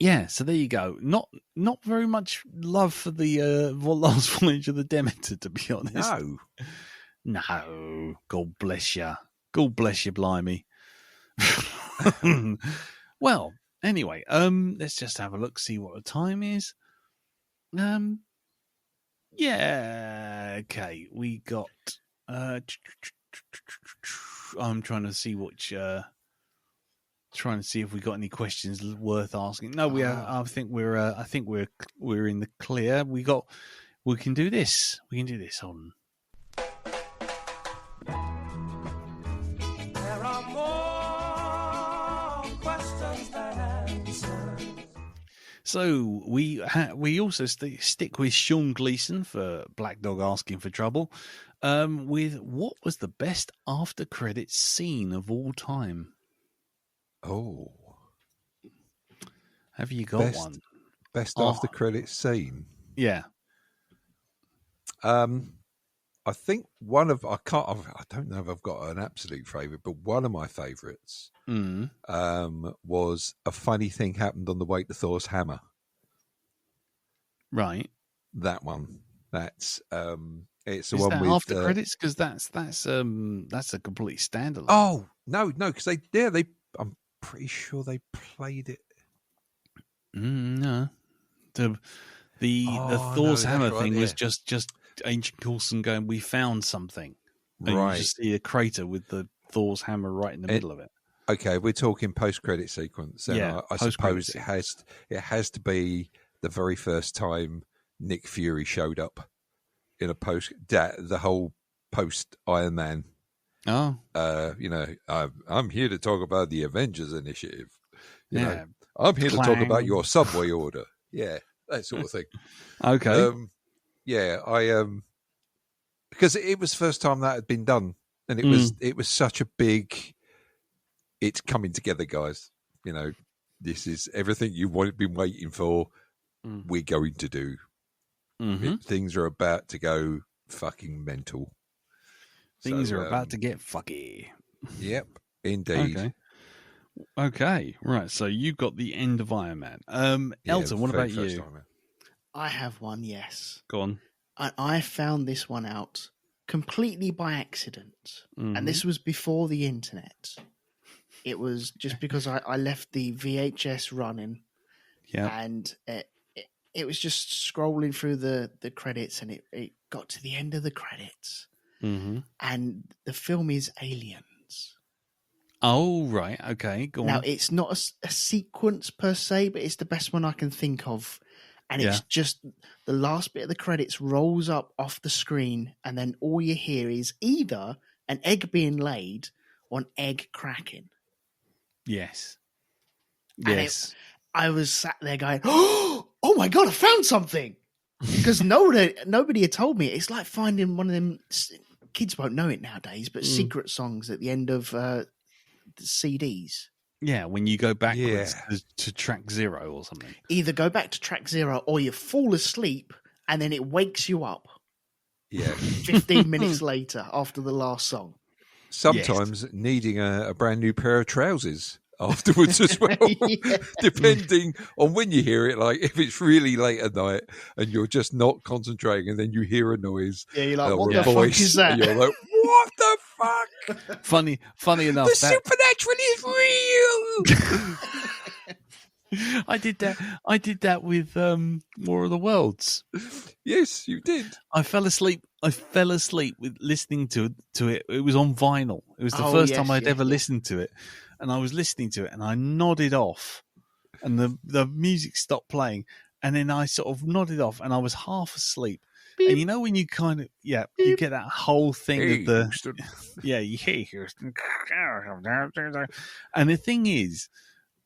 Yeah, so there you go. Not very much love for the Last Voyage of the Demeter, to be honest. No, God bless you. God bless you, blimey. Well, anyway, let's just have a look, see what the time is. Yeah. Okay. We got. I'm trying to see which. Trying to see if we got any questions worth asking. No, we are. I think we're. We're in the clear. We can do this. We can do this. Hold on. There are more questions than answers. So we also stick with Sean Gleason for Black Dog asking for trouble. With what was the best after credits scene of all time? Oh, have you got one? Best after credits scene? Yeah. I think I don't know if I've got an absolute favourite, but one of my favourites was a funny thing happened on the way to Thor's hammer. Right. That one. That's it's the Is one that with after credits, because that's a complete standalone. Oh no, because they I'm pretty sure they played it. No, the Thor's hammer thing was just Ancient Coulson going, "We found something," and right. You just see a crater with the Thor's hammer right in the middle of it. Okay, we're talking post-credit sequence. And I suppose it has to be the very first time Nick Fury showed up in a the whole post Iron Man. Oh, I'm here to talk about the Avengers Initiative. You know, I'm here to talk about your subway order. Yeah, that sort of thing. Okay. Because it was the first time that had been done, and it was such a big. It's coming together, guys. You know, this is everything you've been waiting for. We're going to do. Things are about to go fucking mental. Things are about to get fucky. Yep, indeed. Okay, right. So you got the end of Iron Man. Elton, what about you? I have one, yes. Go on. I found this one out completely by accident. And this was before the internet. It was just because I left the VHS running. Yeah. And it was just scrolling through the credits, and it got to the end of the credits. And the film is Aliens. Oh, right. Okay, go on. Now, it's not a sequence per se, but it's the best one I can think of. And it's just the last bit of the credits rolls up off the screen, and then all you hear is either an egg being laid or an egg cracking. Yes. And I was sat there going, oh my God, I found something. Because nobody had told me. It's like finding one of them, kids won't know it nowadays, but secret songs at the end of the CDs. Yeah, when you go backwards to track 0 or something. Either go back to track 0 or you fall asleep and then it wakes you up. Yeah. 15 minutes later after the last song. Sometimes needing a brand new pair of trousers afterwards as well, depending on when you hear it. Like if it's really late at night and you're just not concentrating, and then you hear a noise, you're like, "What the fuck is that?" And you're like, "What the fuck?" Funny enough, the supernatural is real. I did that with War of the Worlds. Yes, you did. I fell asleep with listening to it. It was on vinyl. It was the first time I'd ever listened to it. And I was listening to it, and I nodded off, and the music stopped playing, and then I sort of nodded off, and I was half asleep. Beep. And you know when you kind of you get that whole thing of the and the thing is,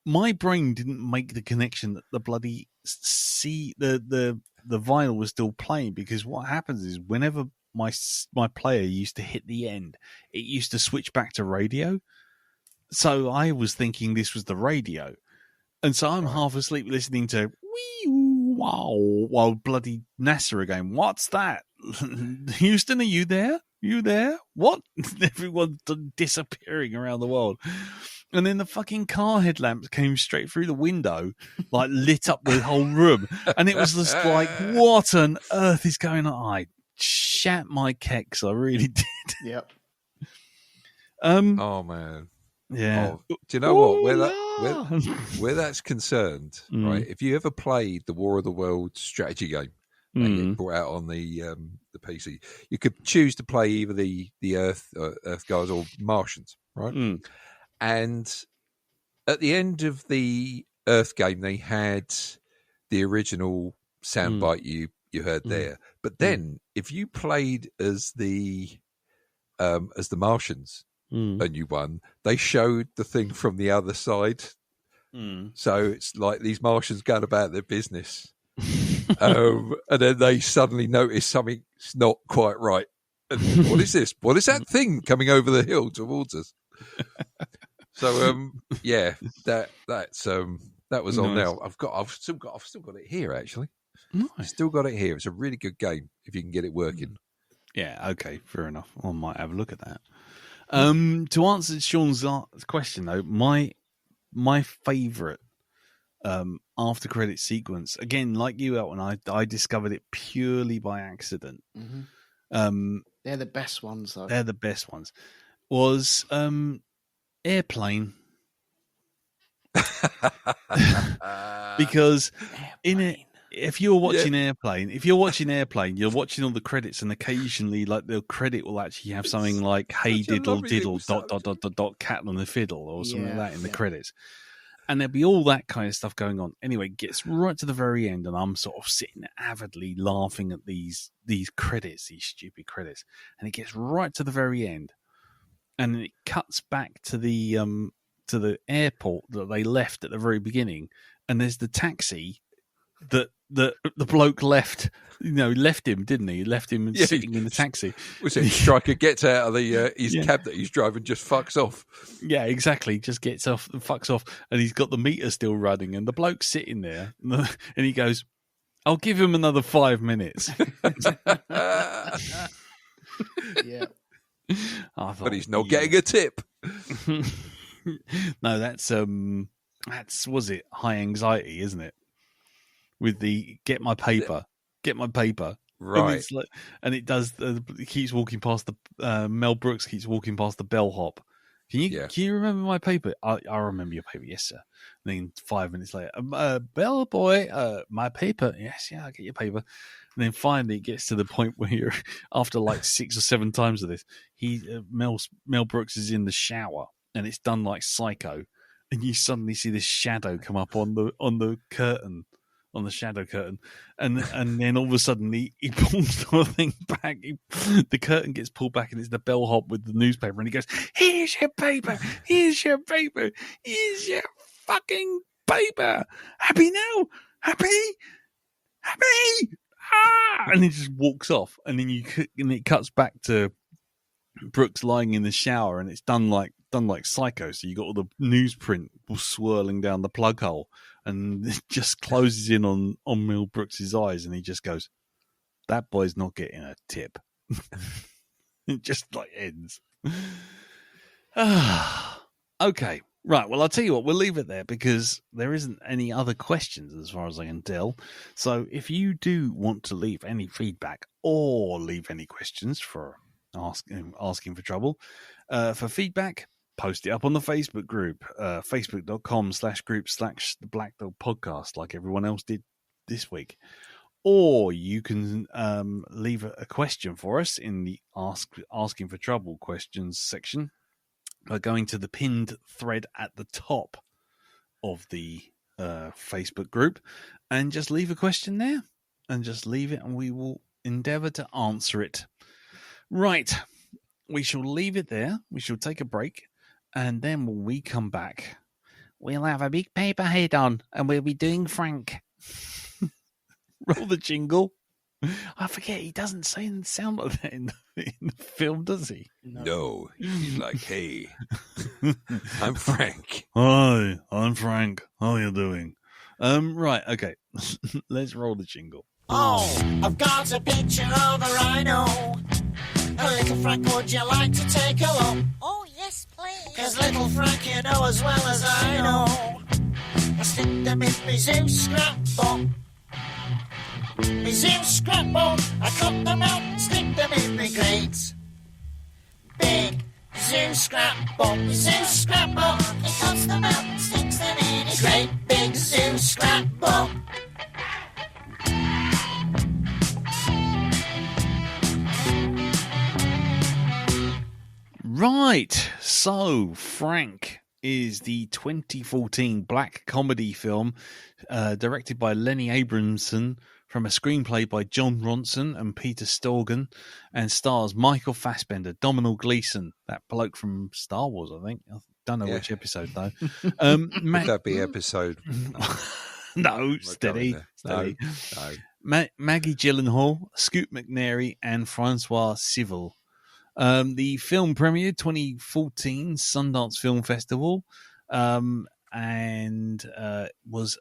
my brain didn't make the connection that the bloody the vinyl was still playing, because what happens is whenever my player used to hit the end, it used to switch back to radio. So I was thinking this was the radio. And so I'm half asleep listening to wee wow while bloody NASA are going, "What's that? Houston, are you there? You there? What?" Everyone's disappearing around the world. And then the fucking car headlamps came straight through the window, like lit up the whole room. And it was just like, what on earth is going on? I shat my keks. I really did. Yep. Oh, man. Yeah. Oh, do you know what? Where that's concerned, right? If you ever played the War of the Worlds strategy game and get brought out on the PC. You could choose to play either the Earth guys or Martians, right? And at the end of the Earth game, they had the original soundbite you heard there. But then, if you played as the Martians and you won, they showed the thing from the other side. So it's like these Martians going about their business, and then they suddenly notice something's not quite right. And what is this? What is that thing coming over the hill towards us? So that was on now. I've still got it here actually. Nice. Still got it here. It's a really good game if you can get it working. Yeah, okay, fair enough. I might have a look at that. To answer Sean's question though, my favourite after credit sequence, again, like you, Elton, I discovered it purely by accident. They're the best ones, though. They're the best ones. Was Airplane. Because in it, if you're watching Airplane, you're watching all the credits, and occasionally, like, the credit will actually have something like "Hey diddle diddle ... cat on the fiddle" or something like that in the credits, and there'll be all that kind of stuff going on. Anyway, it gets right to the very end, and I'm sort of sitting avidly laughing at these credits, these stupid credits, and it gets right to the very end, and it cuts back to the airport that they left at the very beginning, and there's the taxi that the bloke left him, didn't he? Left him sitting in the taxi. Was it Stryker gets out of the his cab that he's driving, just fucks off? Yeah, exactly. Just gets off, fucks off, and he's got the meter still running, and the bloke's sitting there, and he goes, "I'll give him another 5 minutes." Yeah, but he's not getting a tip. No, that's was it High Anxiety, isn't it? With the get my paper, right? And it does. It keeps walking past the Mel Brooks keeps walking past the bellhop. Can you remember my paper? I remember your paper, yes, sir. And then 5 minutes later, bellboy, my paper, yes, yeah, I get your paper. And then finally, it gets to the point where you're, after like 6 or 7 times of this, Mel Brooks is in the shower, and it's done like Psycho, and you suddenly see this shadow come up on the curtain. On the shadow curtain, and then all of a sudden he pulls the thing back. The curtain gets pulled back, and it's the bellhop with the newspaper, and he goes, "Here's your paper. Here's your paper. Here's your fucking paper. Happy now? Happy? Ah!" And he just walks off, and then it cuts back to Brooks lying in the shower, and it's done like Psycho. So you got all the newsprint swirling down the plug hole, and it just closes in on Mel Brooks's eyes, and he just goes, "That boy's not getting a tip." It just like ends. Okay, right. Well, I'll tell you what, we'll leave it there because there isn't any other questions as far as I can tell. So if you do want to leave any feedback or leave any questions for asking for trouble, for feedback, post it up on the Facebook group, facebook.com/group/the Black Dog Podcast, like everyone else did this week. Or you can leave a question for us in the asking for trouble questions section by going to the pinned thread at the top of the Facebook group and just leave a question there, and just leave it, and we will endeavour to answer it. Right, we shall leave it there. We shall take a break, and then when we come back, we'll have a big paper head on, and we'll be doing Frank. Roll the jingle. I forget, he doesn't sound like that in the film, does he? No, he's like, "Hey, I'm Frank." Hi, I'm Frank. How are you doing? Right, okay. Let's roll the jingle. Oh, I've got a picture of a rhino. Little Frank, would you like to take a look? Oh, yes, please. 'Cause little Frank, you know as well as I know, I stick them in my zoo scrapbook. My zoo scrapbook, I cut them out, stick them in my crates. Big zoo scrapbook, my zoo scrapbook, He cuts them out and sticks them in his great big zoo scrapbook. So, Frank is the 2014 black comedy film directed by Lenny Abramson from a screenplay by John Ronson and Peter Storgan, and stars Michael Fassbender, Domhnall Gleeson, that bloke from Star Wars, I think. I don't know which episode, though. Would that be episode? No, steady. No. Maggie Gyllenhaal, Scoot McNairy, and Francois Civil. The film premiered 2014 Sundance Film Festival, and was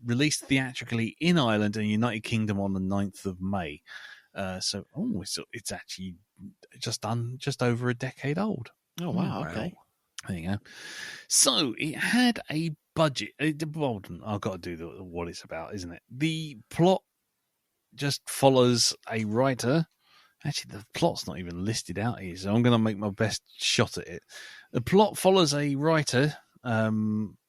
released theatrically in Ireland and United Kingdom on the 9th of May. So it's actually just over a decade old. Oh, wow. Okay. There you go. So it had a budget. Well, I've got to do what it's about, isn't it? The plot just follows a writer. Actually, the plot's not even listed out here, so I'm going to make my best shot at it. The plot follows a writer,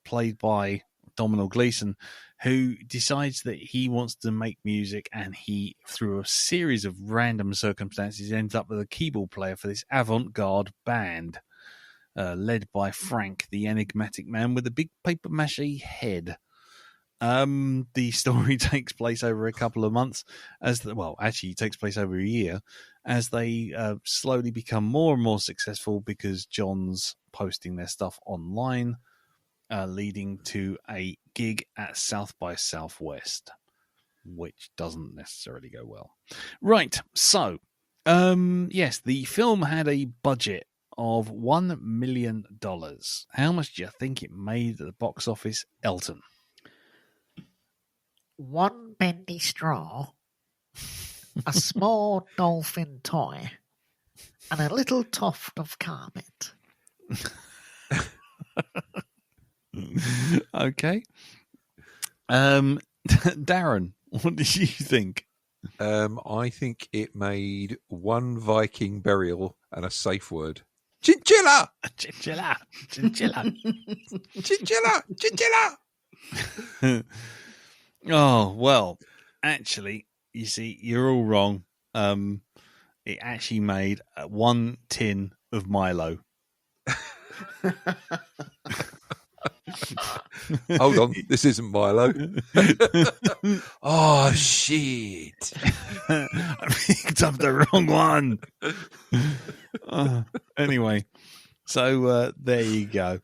played by Domhnall Gleeson, who decides that he wants to make music, and he, through a series of random circumstances, ends up with a keyboard player for this avant-garde band, led by Frank, the enigmatic man with a big paper mache head. The story takes place over a couple of months, it takes place over a year, as they slowly become more and more successful because John's posting their stuff online, leading to a gig at South by Southwest, which doesn't necessarily go well. Right, so, yes, the film had a budget of $1 million. How much do you think it made at the box office, Elton? One bendy straw, a small dolphin toy, and a little tuft of carpet. Okay. Darren, what did you think? I think it made one Viking burial and a safe word. Chinchilla! Chinchilla! Chinchilla! Chinchilla! Chinchilla! Oh, well, actually, you see, you're all wrong. It actually made one tin of Milo. Hold on, this isn't Milo. Oh, shit. I picked up the wrong one. Anyway, so there you go.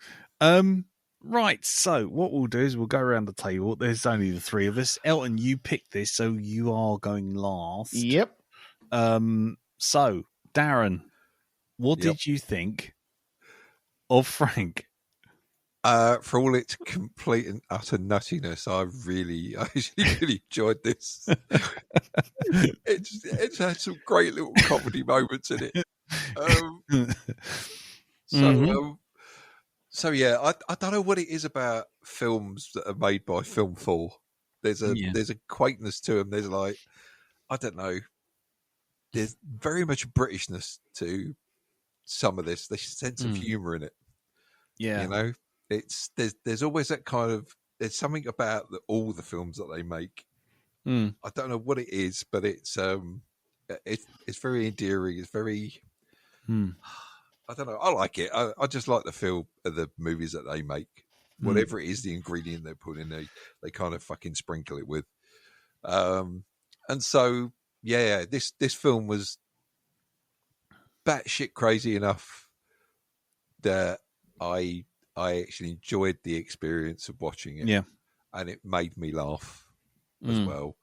Right, so what we'll do is we'll go around the table. There's only the three of us. Elton, you picked this, so you are going last. Yep. So, Darren, what did you think of Frank? For all its complete and utter nuttiness, I actually really enjoyed this. It's had some great little comedy moments in it. So yeah, I don't know what it is about films that are made by Film 4. There's a quaintness to them. There's I don't know. There's very much Britishness to some of this. There's a sense of humour in it. Yeah, you know, there's always that kind of. There's something about all the films that they make. I don't know what it is, but it's very endearing. It's very. I don't know. I like it. I just like the feel of the movies that they make. Whatever it is, the ingredient they put in, they kind of fucking sprinkle it with. And so, yeah, this film was batshit crazy enough that I actually enjoyed the experience of watching it. Yeah, and it made me laugh as well.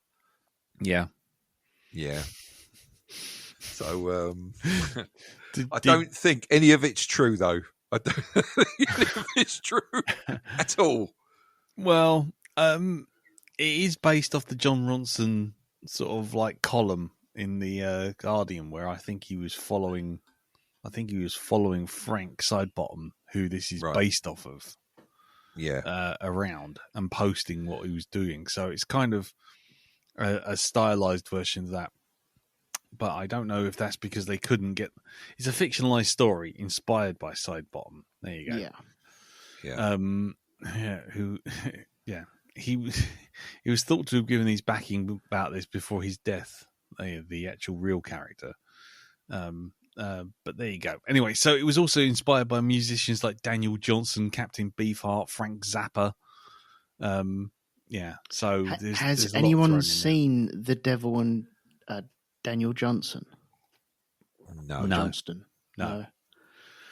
Yeah. So I don't think any of it's true, though. I don't think any of it's true at all. Well, it is based off the John Ronson sort of column in the Guardian, where I think he was following Frank Sidebottom, who this is based off of. Yeah, around and posting what he was doing. So it's kind of a stylized version of that. But I don't know if that's because they couldn't get. It's a fictionalized story inspired by Sidebottom. There you go. He was thought to have given his backing about this before his death. The actual real character, But there you go. Anyway, so it was also inspired by musicians like Daniel Johnson, Captain Beefheart, Frank Zappa. So has anyone seen The Devil and Daniel Johnson? No. Johnston? No.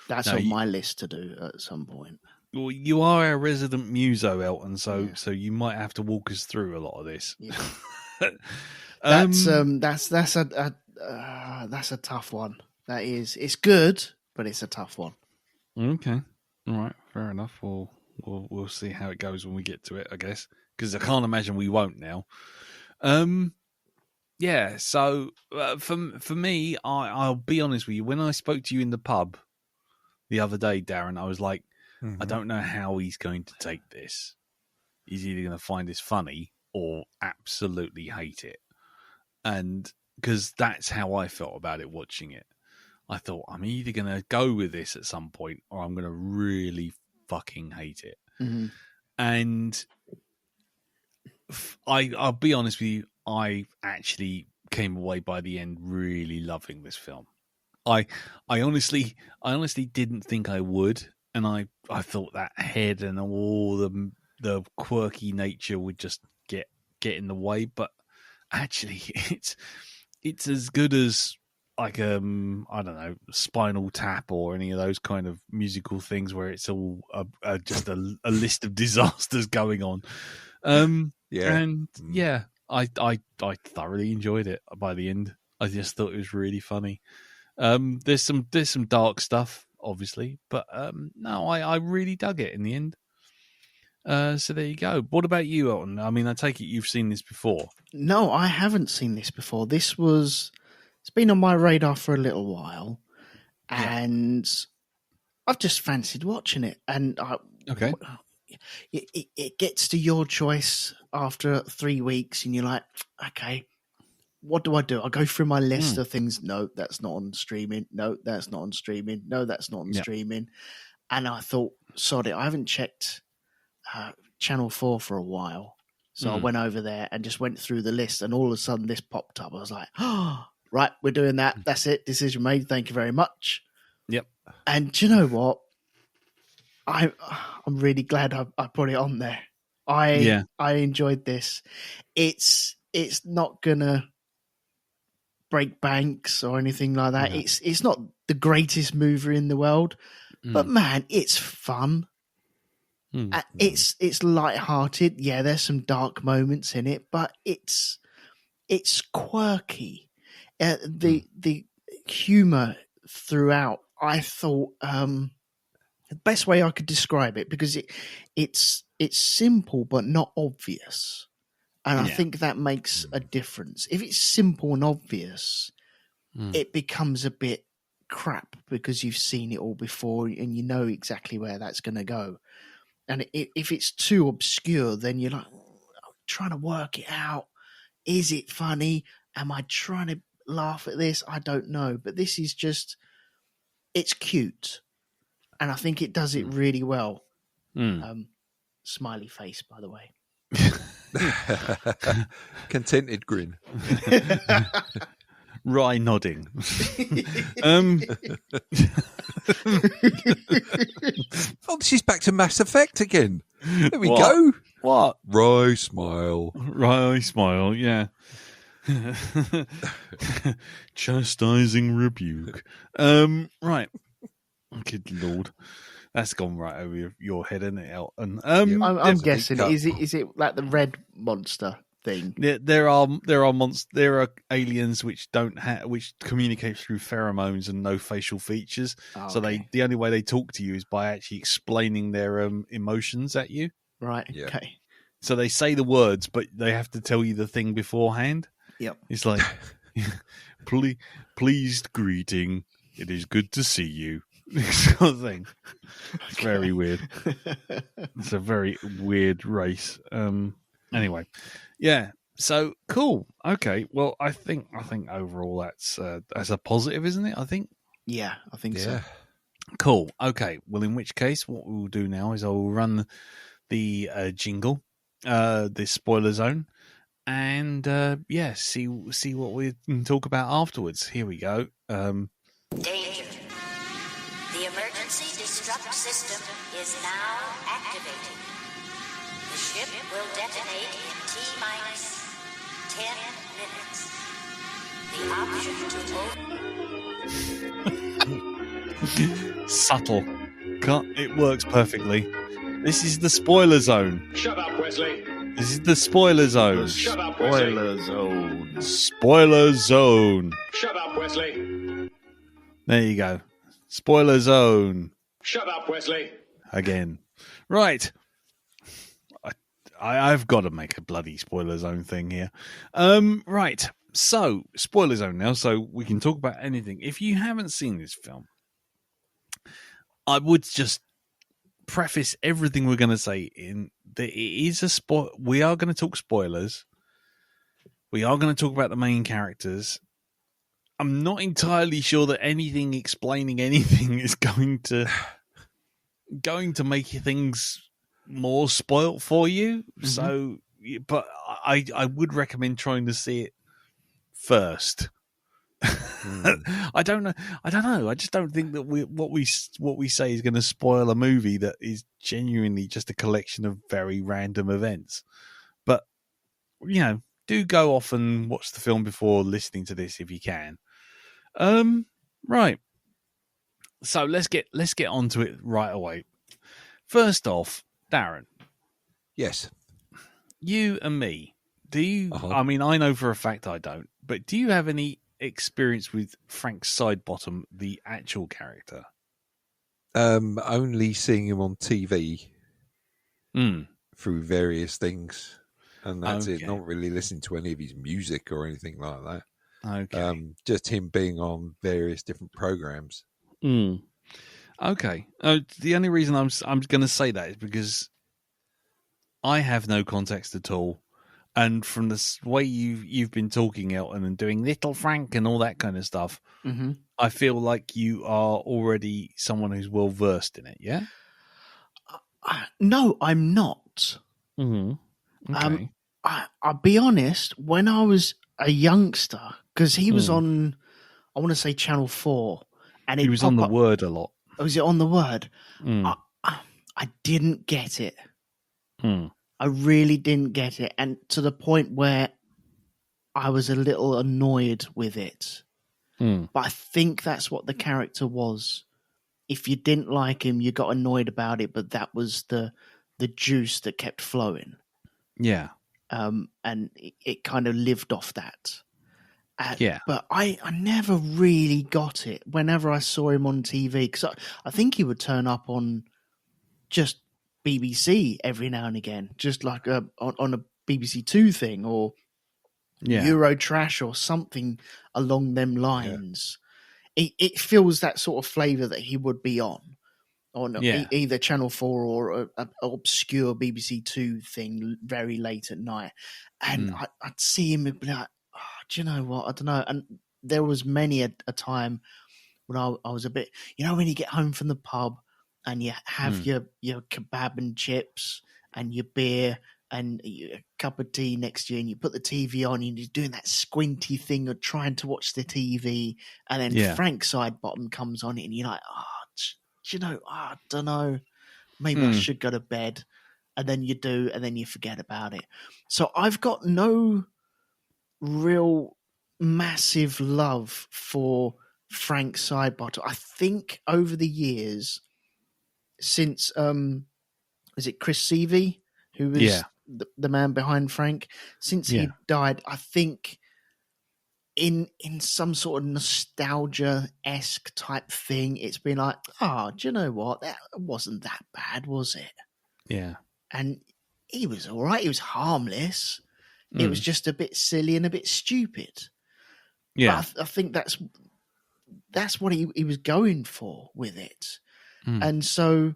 That's on my list to do at some point. Well, you are our resident muso, Elton, so you might have to walk us through a lot of this. Yeah. That's a tough one. That is, it's good, but it's a tough one. Okay, all right, fair enough. We'll see how it goes when we get to it, I guess, because I can't imagine we won't now. Yeah. So for me, I'll be honest with you. When I spoke to you in the pub the other day, Darren, I was like, I don't know how he's going to take this. He's either going to find this funny or absolutely hate it. And because that's how I felt about it watching it. I thought, I'm either going to go with this at some point or I'm going to really fucking hate it. Mm-hmm. And I'll be honest with you, I actually came away by the end really loving this film. I honestly didn't think I would, and I thought that head and all the quirky nature would just get in the way, but actually it's as good as like I don't know, Spinal Tap or any of those kind of musical things where it's all just a list of disasters going on. I thoroughly enjoyed it by the end. I just thought it was really funny. There's some dark stuff, obviously, but no, I really dug it in the end. So there you go. What about you, Elton? I mean, I take it you've seen this before. No, I haven't seen this before. It's been on my radar for a little while, and I've just fancied watching it. And it gets to your choice after 3 weeks, and you're like, okay, what do? I go through my list of things. No, that's not on streaming. No, that's not on streaming. No, that's not on streaming. And I thought, sorry, I haven't checked Channel 4 for a while. So I went over there and just went through the list, and all of a sudden this popped up. I was like, oh, right, we're doing that. That's it. Decision made. Thank you very much. Yep. And do you know what? I'm really glad I put it on there. I enjoyed this. It's not gonna break banks or anything like that. No. It's not the greatest movie in the world, but man, it's fun. It's lighthearted. Yeah, there's some dark moments in it, but it's quirky. The humor throughout, I thought, the best way I could describe it, because it's simple but not obvious, and I think that makes a difference. If it's simple and obvious, it becomes a bit crap because you've seen it all before and you know exactly where that's going to go. And if it's too obscure, then you're like, trying to work it out. Is it funny? Am I trying to laugh at this? I don't know. But this is just, it's cute. And I think it does it really well. Smiley face, by the way. Contented grin. Wry nodding. Oh, she's back to Mass Effect again. There we go. What? Wry smile. Wry smile, yeah. Chastising rebuke. Right. Good Lord. That's gone right over your head, isn't it, Elton? I'm guessing. Is it like the red monster thing? There are aliens which which communicate through pheromones and no facial features. Oh, so the only way they talk to you is by actually explaining their emotions at you. Right. Yeah. Okay. So they say the words, but they have to tell you the thing beforehand. Yep. It's like, pleased greeting. It is good to see you. Sort of thing. It's very weird. It's a very weird race. Anyway, yeah. So cool. Okay. Well, I think overall that's a positive, isn't it? I think. Yeah, I think so. Cool. Okay. Well, in which case, what we'll do now is I will run the jingle, the spoiler zone, and see what we can talk about afterwards. Here we go. Danger system is now activating. The ship will detonate in T-minus 10 minutes. The option to Subtle. It works perfectly. This is the spoiler zone. Shut up, Wesley. This is the spoiler zone. Shut up, Wesley. Spoiler zone. Spoiler zone. Shut up, Wesley. There you go. Spoiler zone. Shut up, Wesley. Again. Right. I've got to make a bloody spoiler zone thing here. Right. So, spoiler zone now, so we can talk about anything. If you haven't seen this film, I would just preface everything we're going to say in that it is a we are going to talk spoilers. We are going to talk about the main characters. I'm not entirely sure that anything explaining anything is going to make things more spoilt for you. Mm-hmm. So, but I would recommend trying to see it first. I don't know. I just don't think that what we say is going to spoil a movie that is genuinely just a collection of very random events. But do go off and watch the film before listening to this if you can. Right. So let's get onto it right away. First off, Darren. Yes. You and me. Do you? I mean, I know for a fact I don't. But do you have any experience with Frank Sidebottom, the actual character? Only seeing him on TV through various things, and that's it. Not really listening to any of his music or anything like that. Okay, just him being on various different programs. Okay. The only reason I'm going to say that is because I have no context at all. And from the way you've been talking, Elton, and doing Little Frank and all that kind of stuff, I feel like you are already someone who's well versed in it. Yeah. No, I'm not. Okay. I'll be honest. When I was a youngster, because he was on, I want to say Channel 4, and he was on The Word a lot. Was it on The Word? I didn't get it. I really didn't get it, and to the point where I was a little annoyed with it. But I think that's what the character was. If you didn't like him, you got annoyed about it, but that was the juice that kept flowing. Yeah. And it kind of lived off that. Yeah. But I never really got it whenever I saw him on TV, because I think he would turn up on just BBC every now and again, just like on a BBC Two thing or Eurotrash or something along them lines. It feels that sort of flavour that he would be on either Channel 4 or an obscure BBC Two thing very late at night. And I'd see him and be like, do you know what? I don't know. And there was many a time when I was a bit, when you get home from the pub and you have your kebab and chips and your beer and a cup of tea next to you, and you put the TV on and you're doing that squinty thing of trying to watch the TV, and then Frank Sidebottom comes on it and you're like, I don't know, maybe I should go to bed. And then you do, and then you forget about it. So I've got no real massive love for Frank Sidebottom. I think over the years, since is it Chris Seavey, who was the man behind Frank, since he died, I think in some sort of nostalgia-esque type thing, it's been like, do you know what? That wasn't that bad, was it? Yeah. And he was all right. He was harmless. It was just a bit silly and a bit stupid. Yeah. But I think that's what he was going for with it. And so,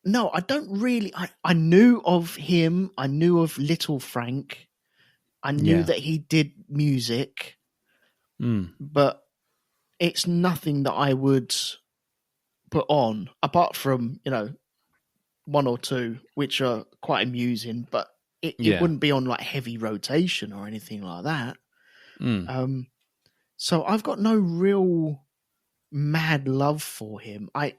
no, I don't really... I knew of him. I knew of Little Frank. I knew that he did music. But it's nothing that I would put on, apart from, one or two, which are quite amusing, but it wouldn't be on like heavy rotation or anything like that. So I've got no real mad love for him. I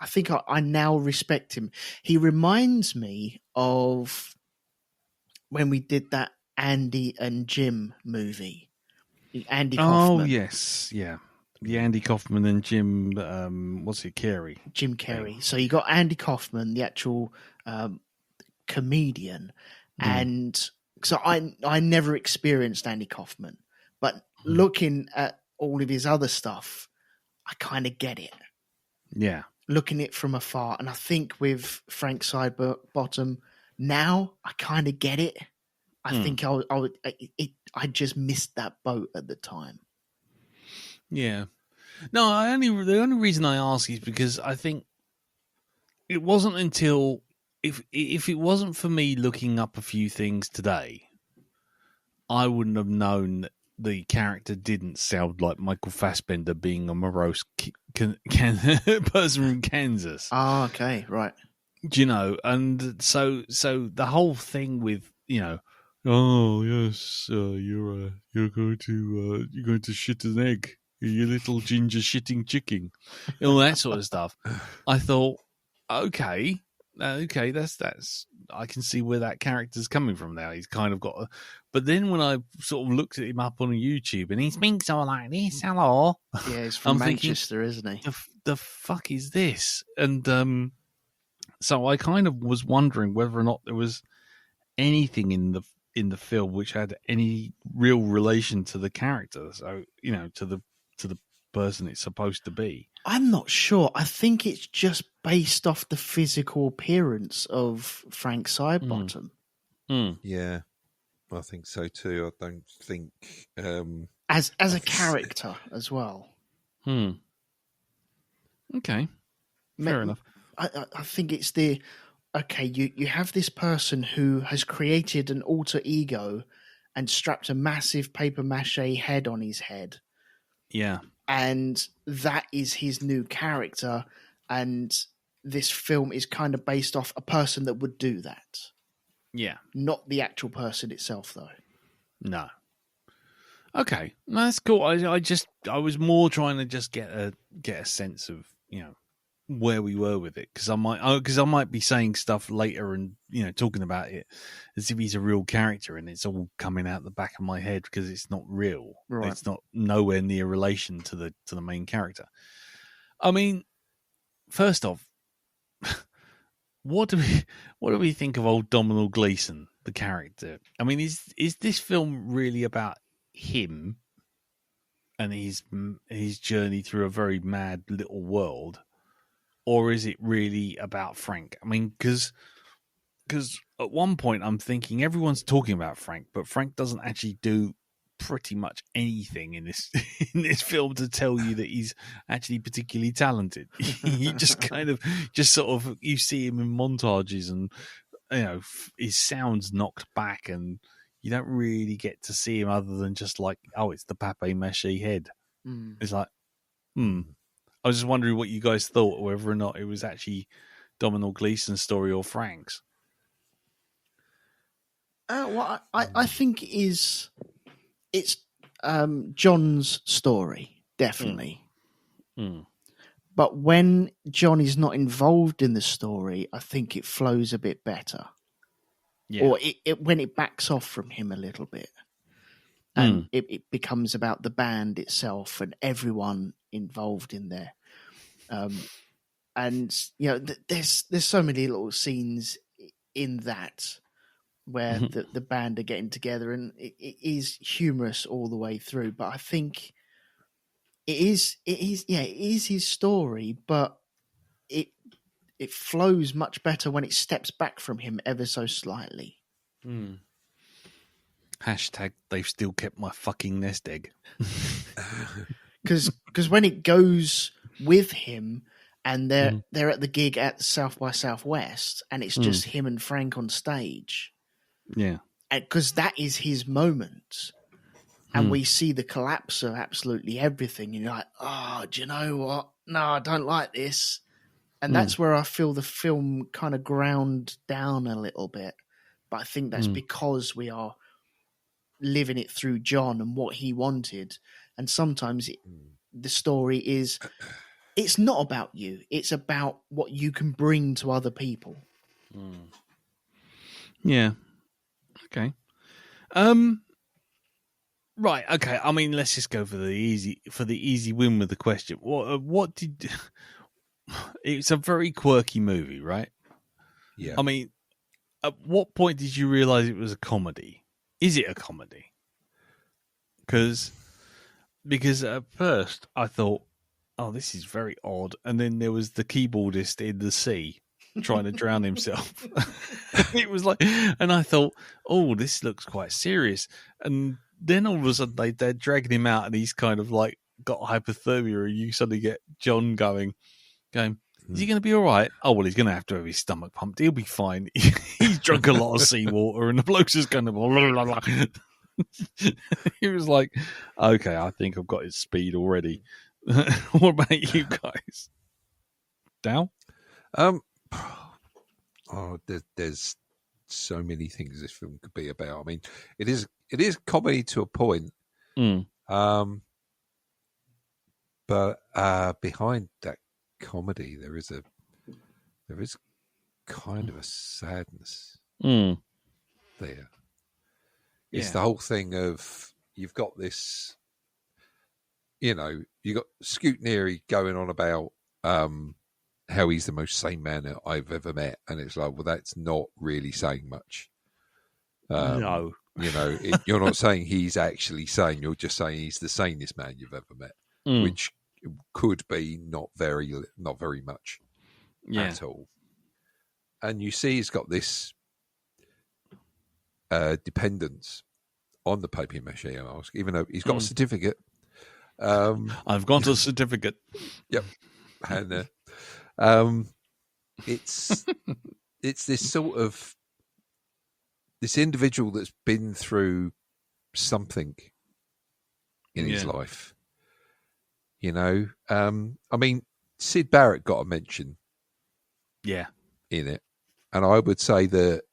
think I now respect him. He reminds me of when we did that Andy and Jim movie. Andy Kaufman. Oh yes, yeah. The Andy Kaufman and Jim, what's it, Carrey? Jim Carrey. So you got Andy Kaufman, the actual comedian, and so I never experienced Andy Kaufman, but looking at all of his other stuff, I kind of get it. Yeah. Looking it from afar, and I think with Frank Sidebottom now, I kind of get it. I think I just missed that boat at the time. Yeah. No, the only reason I ask is because I think it wasn't until if it wasn't for me looking up a few things today, I wouldn't have known that the character didn't sound like Michael Fassbender being a morose person from Kansas. Ah, okay, right. Do you know? And so the whole thing with, you know, oh yes, you're going to shit an egg, you little ginger shitting chicken, all that sort of stuff. I thought, okay, that's I can see where that character's coming from now. He's kind of got but then when I sort of looked at him up on YouTube and he speaks all like this, hello. Yeah, he's from I'm Manchester, isn't he? The fuck is this? And so I kind of was wondering whether or not there was anything in the film which had any real relation to the character. So, you know, to the person it's supposed to be. I'm not sure. I think it's just based off the physical appearance of Frank Sidebottom. Yeah, I think so too. I don't think As a character as well. Okay. Fair enough. I think it's you have this person who has created an alter ego and strapped a massive paper mache head on his head. Yeah. And that is his new character. And this film is kind of based off a person that would do that. Yeah. Not the actual person itself, though. No. Okay. No, that's cool. I was more trying to just get a sense of, you know, where we were with it, because I might be saying stuff later and, you know, talking about it as if he's a real character and it's all coming out the back of my head because it's not real. Right. It's not nowhere near relation to the main character. I mean, first off, what do we think of old Domhnall Gleeson, the character? I mean, is this film really about him and his journey through a very mad little world? Or is it really about Frank? I mean, because at one point I'm thinking everyone's talking about Frank, but Frank doesn't actually do pretty much anything in this film to tell you that he's actually particularly talented. You just kind of you see him in montages and, you know, his sound's knocked back and you don't really get to see him other than just like, oh, it's the papier-mâché head. It's like, I was just wondering what you guys thought, whether or not it was actually Domhnall Gleeson's story or Frank's. Well, I think it's John's story, definitely. But when John is not involved in the story, I think it flows a bit better. Yeah. Or when it backs off from him a little bit. And it becomes about the band itself and everyone involved in there. And, you know, there's so many little scenes in that where the band are getting together, and it is humorous all the way through. But I think it is his story, but it flows much better when it steps back from him ever so slightly. Hashtag they've still kept my fucking nest egg. Because when it goes with him and they're at the gig at South by Southwest and it's just him and Frank on stage. Yeah. Because that is his moment. And we see the collapse of absolutely everything. And you're like, oh, do you know what? No, I don't like this. And that's where I feel the film kind of ground down a little bit. But I think that's because we are living it through John and what he wanted. And sometimes the story is it's not about you. It's about what you can bring to other people. Yeah. Okay. Right. Okay. I mean, let's just go for the easy win with the question. What did? It's a very quirky movie, right? Yeah. I mean, at what point did you realize it was a comedy? Is it a comedy? Because at first I thought, oh, this is very odd, and then there was the keyboardist in the sea trying to drown himself. It was like, and I thought, oh, this looks quite serious. And then all of a sudden they're dragging him out, and he's kind of like got hypothermia, and you suddenly get John going, is he going to be all right? Oh, well, he's going to have his stomach pumped. He'll be fine. He's drunk a lot of seawater, and the bloke's just going to blah, blah, blah. He was like, okay, I think I've got his speed already. What about you guys? Dow? There's so many things this film could be about. I mean, it is comedy to a point. But behind that comedy, there is kind of a sadness there. It's the whole thing of you've got this, you got Scoot Neary going on about how he's the most sane man that I've ever met, and it's like, well, that's not really saying much. No. You're not saying he's actually sane. You're just saying he's the sanest man you've ever met, which could be not very much at all. And you see he's got this dependence on the papier-mâché mask, even though he's got a certificate. I've got a certificate. Yep. And it's this sort of this individual that's been through something in his life. I mean, Syd Barrett got a mention in it. And I would say that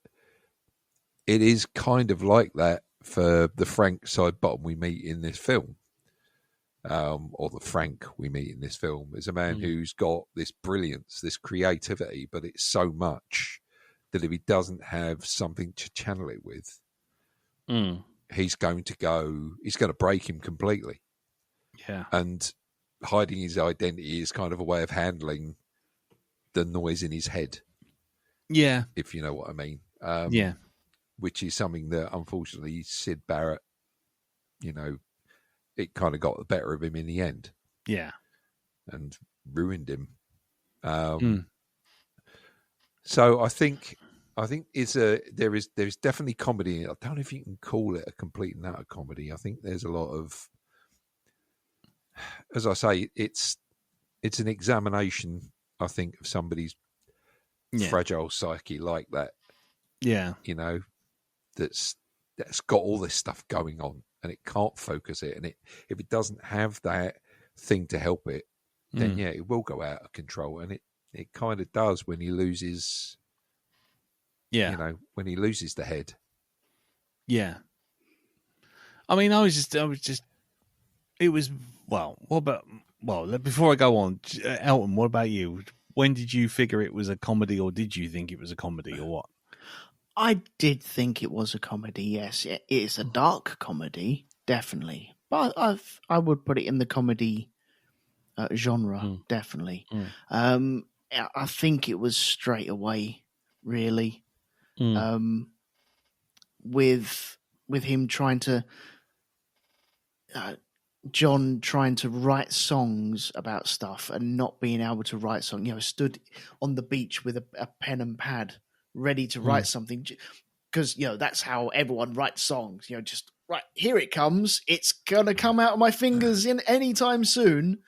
it is kind of like that for the Frank Sidebottom we meet in this film. Or the Frank we meet in this film is a man who's got this brilliance, this creativity, but it's so much that if he doesn't have something to channel it with, he's going to break him completely. Yeah. And hiding his identity is kind of a way of handling the noise in his head. Yeah. If you know what I mean. Which is something that, unfortunately, Syd Barrett, it kind of got the better of him in the end. Yeah. And ruined him. So I think there's definitely comedy in it. I don't know if you can call it a complete and utter comedy. I think there's a lot of, as I say, it's an examination, I think, of somebody's fragile psyche like that. Yeah. That's got all this stuff going on and it can't focus it. And if it doesn't have that thing to help it, then it will go out of control. And it kind of does when he loses, when he loses the head. Yeah. I mean, before I go on, Elton, what about you? When did you figure it was a comedy, or did you think it was a comedy, or what? I did think it was a comedy, yes. It is a dark comedy, definitely. But I would put it in the comedy genre, definitely. I think it was straight away, really. With him trying to... John trying to write songs about stuff and not being able to write songs. Stood on the beach with a pen and pad, ready to write something, because that's how everyone writes songs. Just right, here it comes. It's gonna come out of my fingers in any time soon.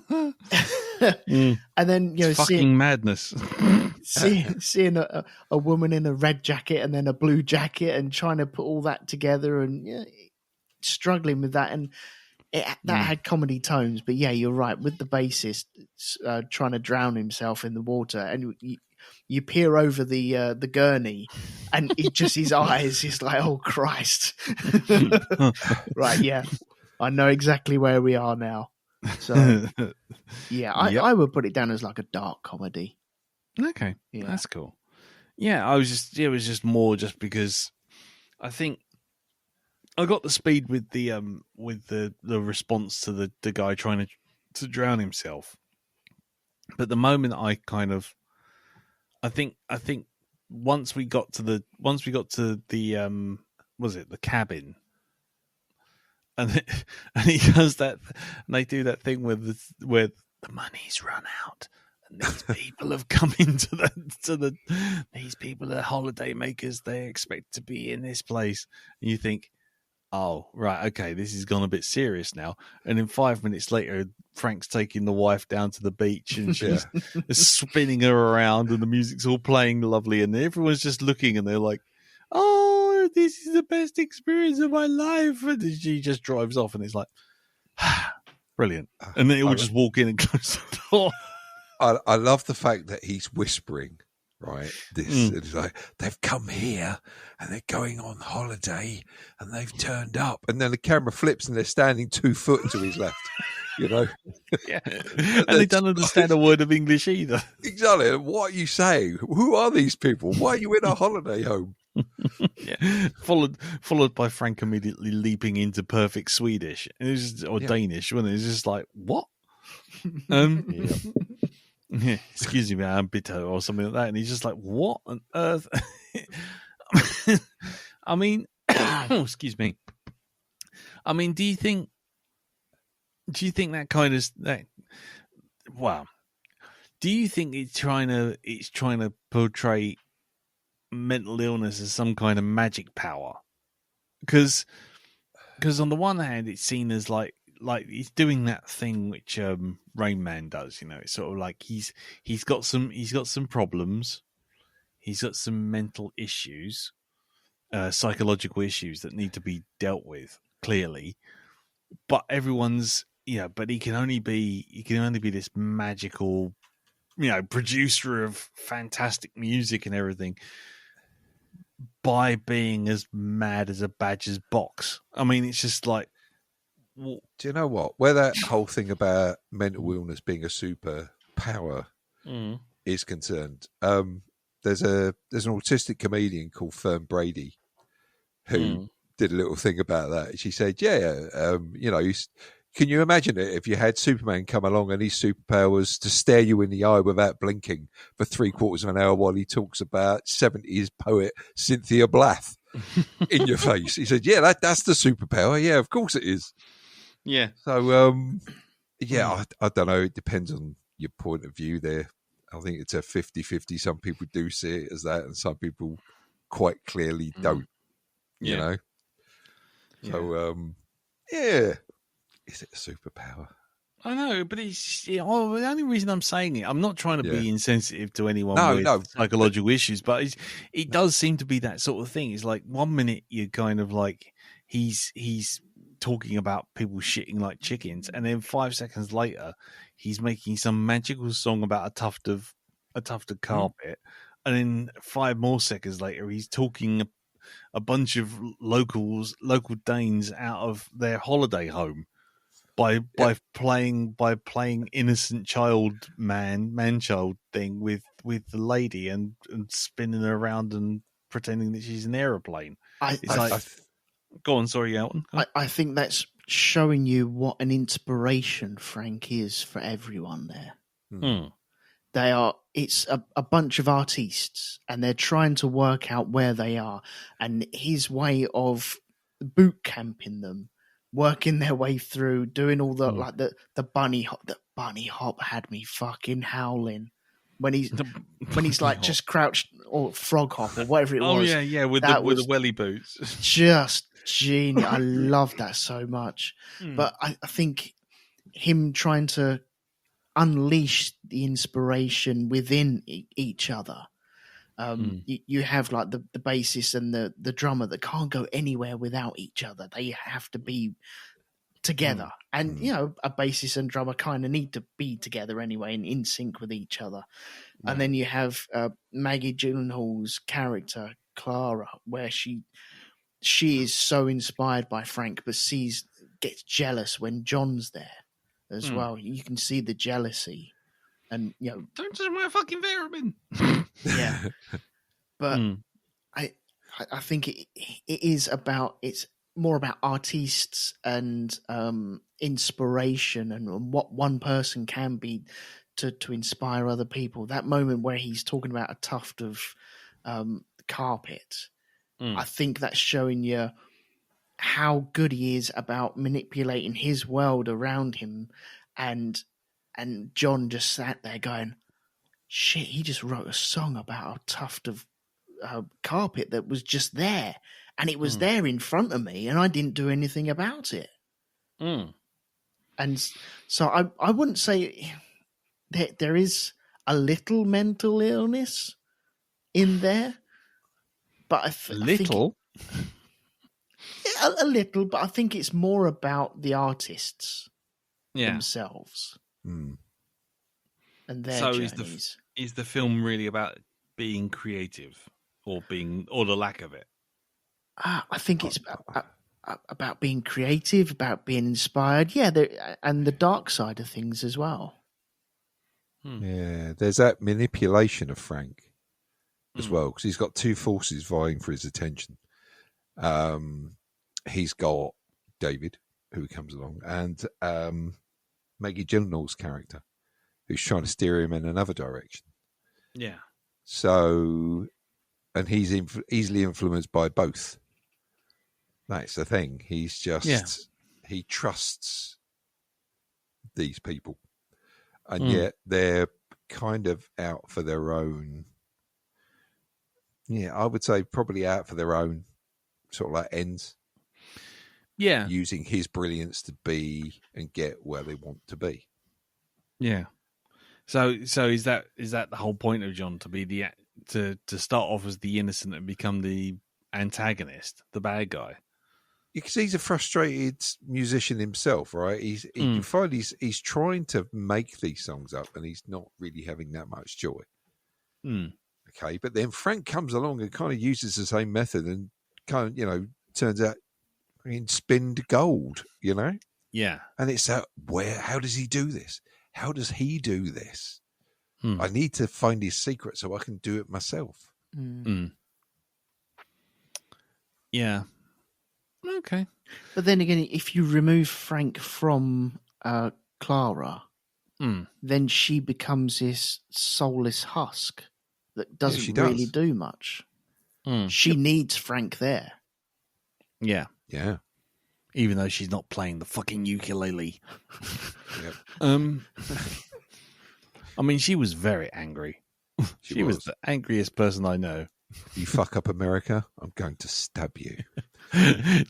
And then fucking madness. seeing a woman in a red jacket and then a blue jacket and trying to put all that together and struggling with that, and that had comedy tones. But you're right, with the bassist trying to drown himself in the water, and you peer over the gurney, and his eyes is like, oh Christ. Right, I know exactly where we are now. So yeah, Yep. I would put it down as like a dark comedy. Okay, Yeah. that's cool. Yeah, it was just more just because I think I got the speed with the response to the guy trying to drown himself. But the moment I think once we got to the was it the cabin, and he does that, and they do that thing where the money's run out, and these people have come into these people are holiday makers. They expect to be in this place, and you think, oh, right, okay, this has gone a bit serious now. And then 5 minutes later, Frank's taking the wife down to the beach and she's spinning her around and the music's all playing lovely and everyone's just looking and they're like, oh, this is the best experience of my life. And then she just drives off and it's like, brilliant. And then they all just walk in and close the door. I love the fact that he's whispering, right? It's like, they've come here and they're going on holiday and they've turned up. And then the camera flips and they're standing 2 foot to his left, you know? Yeah. And they don't understand a word of English either. Exactly. What are you saying? Who are these people? Why are you in a holiday home? Yeah. Followed by Frank immediately leaping into perfect Swedish or Danish, when it's just like, what? Yeah, excuse me, I'm bitter or something like that, and he's just like, what on earth? I mean, excuse me. I mean, do you think that kind of that? Wow. Do you think it's trying to portray mental illness as some kind of magic power? Because on the one hand, it's seen as like he's doing that thing which Rain Man does. You know, it's sort of like he's got some problems. He's got some mental issues, psychological issues that need to be dealt with clearly. But everyone's but he can only be this magical, producer of fantastic music and everything by being as mad as a badger's box. I mean, it's just like, do you know what? Where that whole thing about mental illness being a superpower is concerned, there's an autistic comedian called Fern Brady who did a little thing about that. She said, can you imagine it if you had Superman come along and his superpower was to stare you in the eye without blinking for 3/4 of an hour while he talks about 70s poet Cynthia Blath in your face? He said, yeah, that's the superpower. Yeah, of course it is. Yeah. So, I don't know. It depends on your point of view there. I think it's a 50-50. Some people do see it as that and some people quite clearly don't, you know? So, is it a superpower? I know, but it's the only reason I'm saying it. I'm not trying to be insensitive to anyone with psychological issues, but it does seem to be that sort of thing. It's like 1 minute you're kind of like he's talking about people shitting like chickens, and then 5 seconds later he's making some magical song about a tuft of carpet, and then 5 more seconds later he's talking a bunch of local Danes out of their holiday home by playing innocent man child thing with the lady and spinning her around and pretending that she's an aeroplane. Go on, sorry, Elton. I think that's showing you what an inspiration Frank is for everyone there. It's a bunch of artists and they're trying to work out where they are, and his way of boot camping them, working their way through, doing all the like the bunny hop. The bunny hop had me fucking howling when he's like hop. Just crouched, or frog hop or whatever it was. Oh yeah, with the welly boots. Just genius. I love that so much. But I think him trying to unleash the inspiration within each other. You have like the bassist and the drummer that can't go anywhere without each other. They have to be together. And, a bassist and drummer kind of need to be together anyway and in sync with each other. And then you have Maggie Gyllenhaal's character, Clara, where she is so inspired by Frank, but gets jealous when John's there as well. You can see the jealousy, and don't touch my fucking vitamin. yeah. But I think it is about, it's more about artists and inspiration and what one person can be to inspire other people. That moment where he's talking about a tuft of carpet, I think that's showing you how good he is about manipulating his world around him. And John just sat there going, shit, he just wrote a song about a tuft of carpet that was just there, and it was there in front of me, and I didn't do anything about it. And so I wouldn't say that there is a little mental illness in there, but I think a little, but I think it's more about the artists themselves and their journeys. Is the film really about being creative, or the lack of it? I think it's about being creative, about being inspired, and the dark side of things as well. Yeah, there's that manipulation of Frank as well, because he's got two forces vying for his attention. He's got David, who comes along, and Maggie Gyllenhaal's character, who's trying to steer him in another direction. Yeah. So, and he's easily influenced by both. That's the thing. He's just, he trusts these people. And yet they're kind of out for their own. Yeah, I would say probably out for their own sort of like ends. Yeah. Using his brilliance to be and get where they want to be. Yeah. So is that the whole point of John, to be to start off as the innocent and become the antagonist, the bad guy? Because he's a frustrated musician himself, right? You can find he's trying to make these songs up, and he's not really having that much joy. Okay, but then Frank comes along and kind of uses the same method, and kind of turns out spinned gold, Yeah. And it's how does he do this? How does he do this? I need to find his secret so I can do it myself. Yeah. Okay. But then again, if you remove Frank from Clara, then she becomes this soulless husk that doesn't really do much. She needs Frank there. Yeah. Yeah. Even though she's not playing the fucking ukulele. Yep. I mean, she was very angry. She was the angriest person I know. You fuck up America, I'm going to stab you.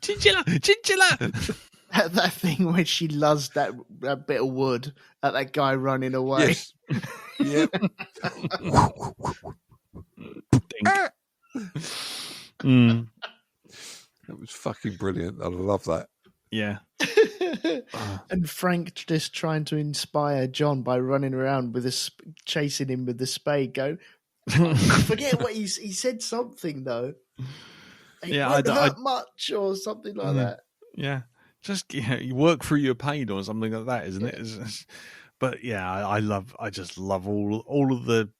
Chinchilla! That thing where she loves that bit of wood at that guy running away. Yes. Yep. That was fucking brilliant. I love that. Yeah. And Frank just trying to inspire John by running around chasing him with the spade, going, I forget what he said something though. It won't hurt much or something like that. Yeah. Just you work through your pain or something like that, isn't it? But yeah, I just love all of the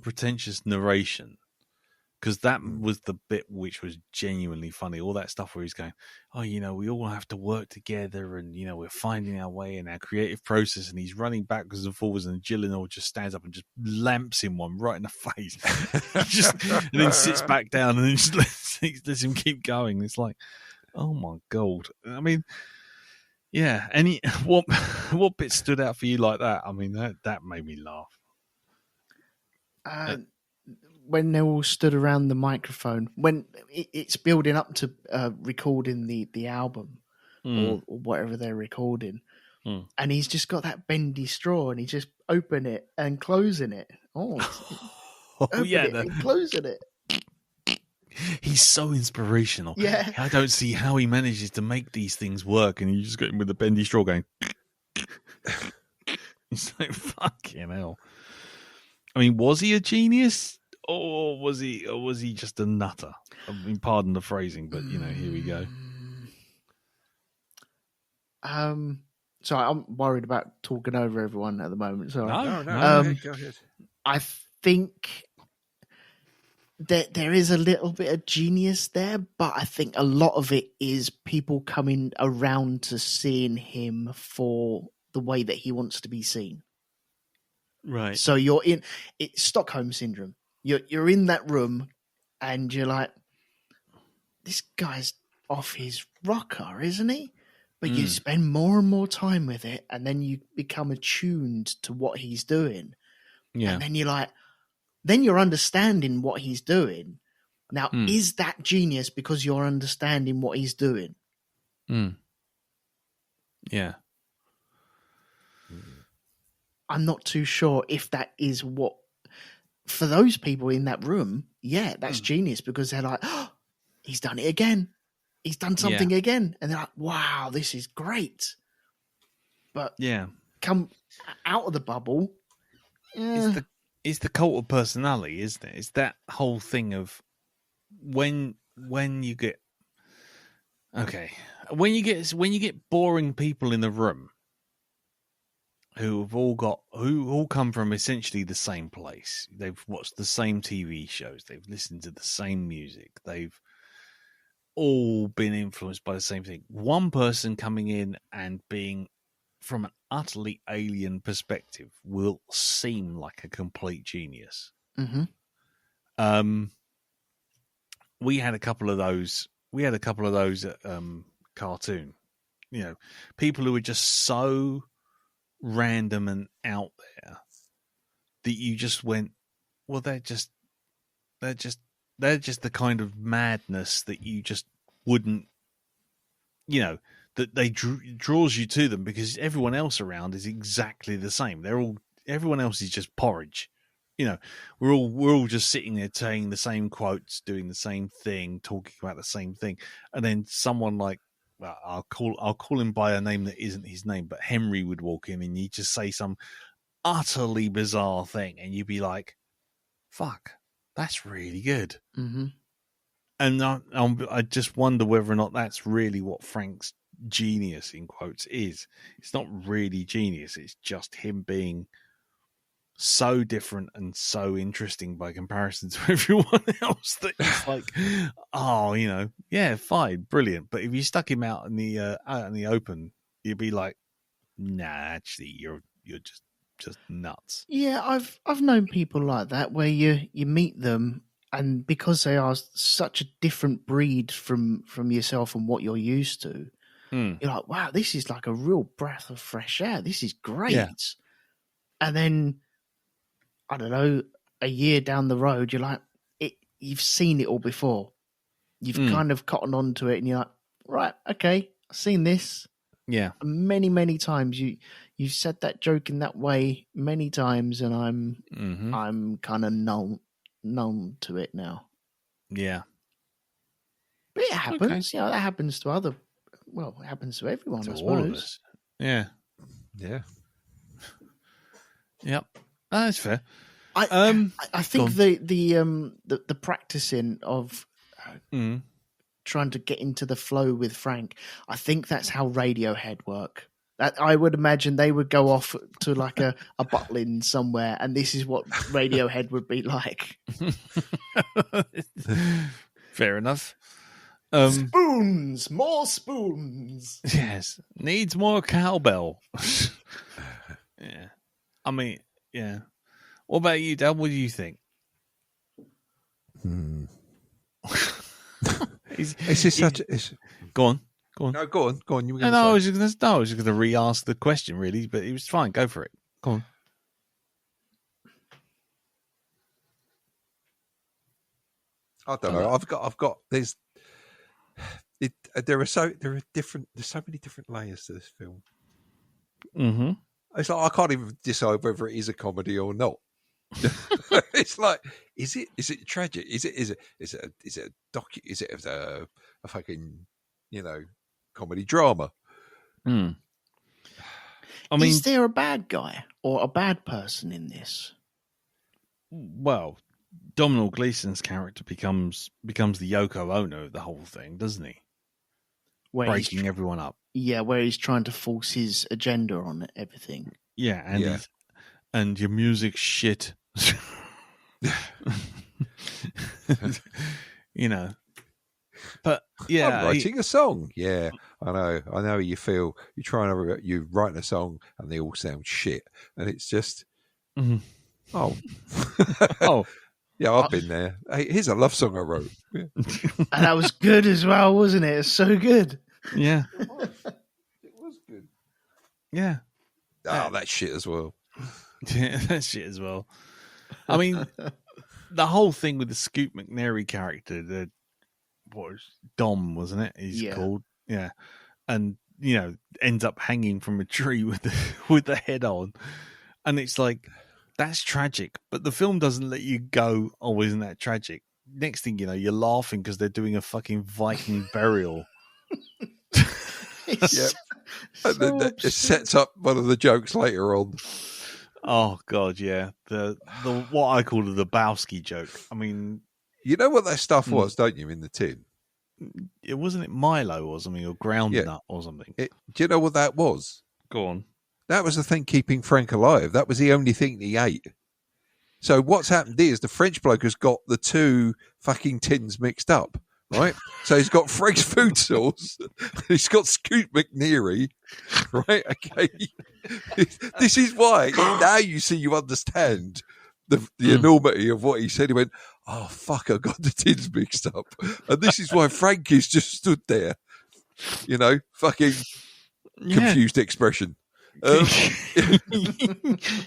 pretentious narration, because that was the bit which was genuinely funny. All that stuff where he's going, we all have to work together, and we're finding our way in our creative process, and he's running backwards and forwards, and Gyllenhaal just stands up and just lamps him one right in the face, and then sits back down and then just lets him keep going. It's like, oh my God! I mean, yeah. What bit stood out for you like that? I mean, that made me laugh. When they all stood around the microphone, when it's building up to recording the album or whatever they're recording, and he's just got that bendy straw, and he's just open it and closing it. Closing it. He's so inspirational. Yeah, I don't see how he manages to make these things work, and you just got him with the bendy straw going. It's like, fucking hell. I mean, was he a genius? Or was he just a nutter? I mean, pardon the phrasing, but here we go. Sorry, I'm worried about talking over everyone at the moment. Sorry. No, go ahead. I think that there is a little bit of genius there, but I think a lot of it is people coming around to seeing him for the way that he wants to be seen. Right. So it's Stockholm syndrome. You're in that room and you're like, this guy's off his rocker, isn't he? But you spend more and more time with it, and then you become attuned to what he's doing. Yeah. And then you're like, then you're understanding what he's doing. Now, is that genius because you're understanding what he's doing? Yeah. I'm not too sure if that is what, for those people in that room, yeah, that's genius, because they're like, oh, he's done it again. He's done something again. And they're like, wow, this is great. But come out of the bubble. It's the cult of personality, isn't it? It's that whole thing of when you get when you get boring people in the room who all come from essentially the same place. They've watched the same TV shows. They've listened to the same music. They've all been influenced by the same thing. One person coming in and being from an utterly alien perspective will seem like a complete genius. Mm-hmm. We had a couple of those. At Cartoon. You know, people who are just so random and out there that you just went, well, they're just the kind of madness that you just wouldn't, that they draws you to them, because everyone else around is exactly the same. Everyone else is just porridge. We're all just sitting there saying the same quotes, doing the same thing, talking about the same thing, and then someone like, well, I'll call him by a name that isn't his name, but Henry would walk in and he'd just say some utterly bizarre thing, and you'd be like, "Fuck, that's really good." Mm-hmm. And I just wonder whether or not that's really what Frank's genius, in quotes, is. It's not really genius. It's just him being so different and so interesting by comparison to everyone else that it's like, oh, yeah, fine, brilliant. But if you stuck him out in the open, you'd be like, nah, actually, you're just nuts. Yeah, I've known people like that, where you meet them, and because they are such a different breed from yourself and what you're used to, you're like, wow, this is like a real breath of fresh air. This is great. Yeah. And then, I don't know, a year down the road, you're like, you've seen it all before. You've kind of cottoned on to it, and you're like, right, okay, I've seen this. Yeah. Many, many times. You've said that joke in that way many times, and I'm kind of known to it now. Yeah. But it happens. Okay. That happens to it happens to everyone, I To all of suppose. us. Yeah. Yeah. Yep. That's fair. I think the practicing of trying to get into the flow with Frank, I think that's how Radiohead work. I would imagine they would go off to like a Butlin somewhere, and this is what Radiohead would be like. Fair enough. Spoons, more spoons. Yes, needs more cowbell. Yeah, I mean, yeah. What about you, Dad? What do you think? It's just such. Go on. No, go on. You were I was just going to re-ask the question, really, but it was fine. Go for it. Go on. I don't know. I've got. There's so many different layers to this film. Mm-hmm. It's like I can't even decide whether it is a comedy or not. It's like, is it tragic? Is it a fucking comedy drama? I mean, is there a bad guy or a bad person in this? Well, Domhnall Gleeson's character becomes the Yoko Ono of the whole thing, doesn't he? where breaking everyone up. where he's trying to force his agenda on everything. Yeah, and Yeah. and your music's shit. You know. But yeah, I'm writing a song. Yeah, I know how you feel. You're writing a song and they all sound shit. And it's just, Mhm. oh. Oh. Yeah, I've been there. Hey, here's a love song I wrote. Yeah. And that was good as well, wasn't it? It's so good. Yeah. It was good. Yeah. Oh, that shit as well. Yeah, that shit as well. I mean, the whole thing with the Scoot McNairy character, what was Dom, wasn't it? He's called, yeah, and ends up hanging from a tree with the head on, and it's like that's tragic. But the film doesn't let you go. Oh, isn't that tragic? Next thing you know, you're laughing because they're doing a fucking Viking burial. Yeah, and then it sets up one of the jokes later on. Oh God, yeah, the what I call the Lebowski joke. I mean, you know what that stuff was, don't you? In the tin, it wasn't Milo or something, or ground nut or something. Do you know what that was? Go on. That was the thing keeping Frank alive. That was the only thing he ate. So what's happened is the French bloke has got the two fucking tins mixed up, right? So he's got Frank's food source, he's got Scoot McNairy, right? Okay, this is why now you understand the enormity of what he said. He went, "Oh fuck, I got the tins mixed up," and this is why Frank is just stood there, fucking confused expression.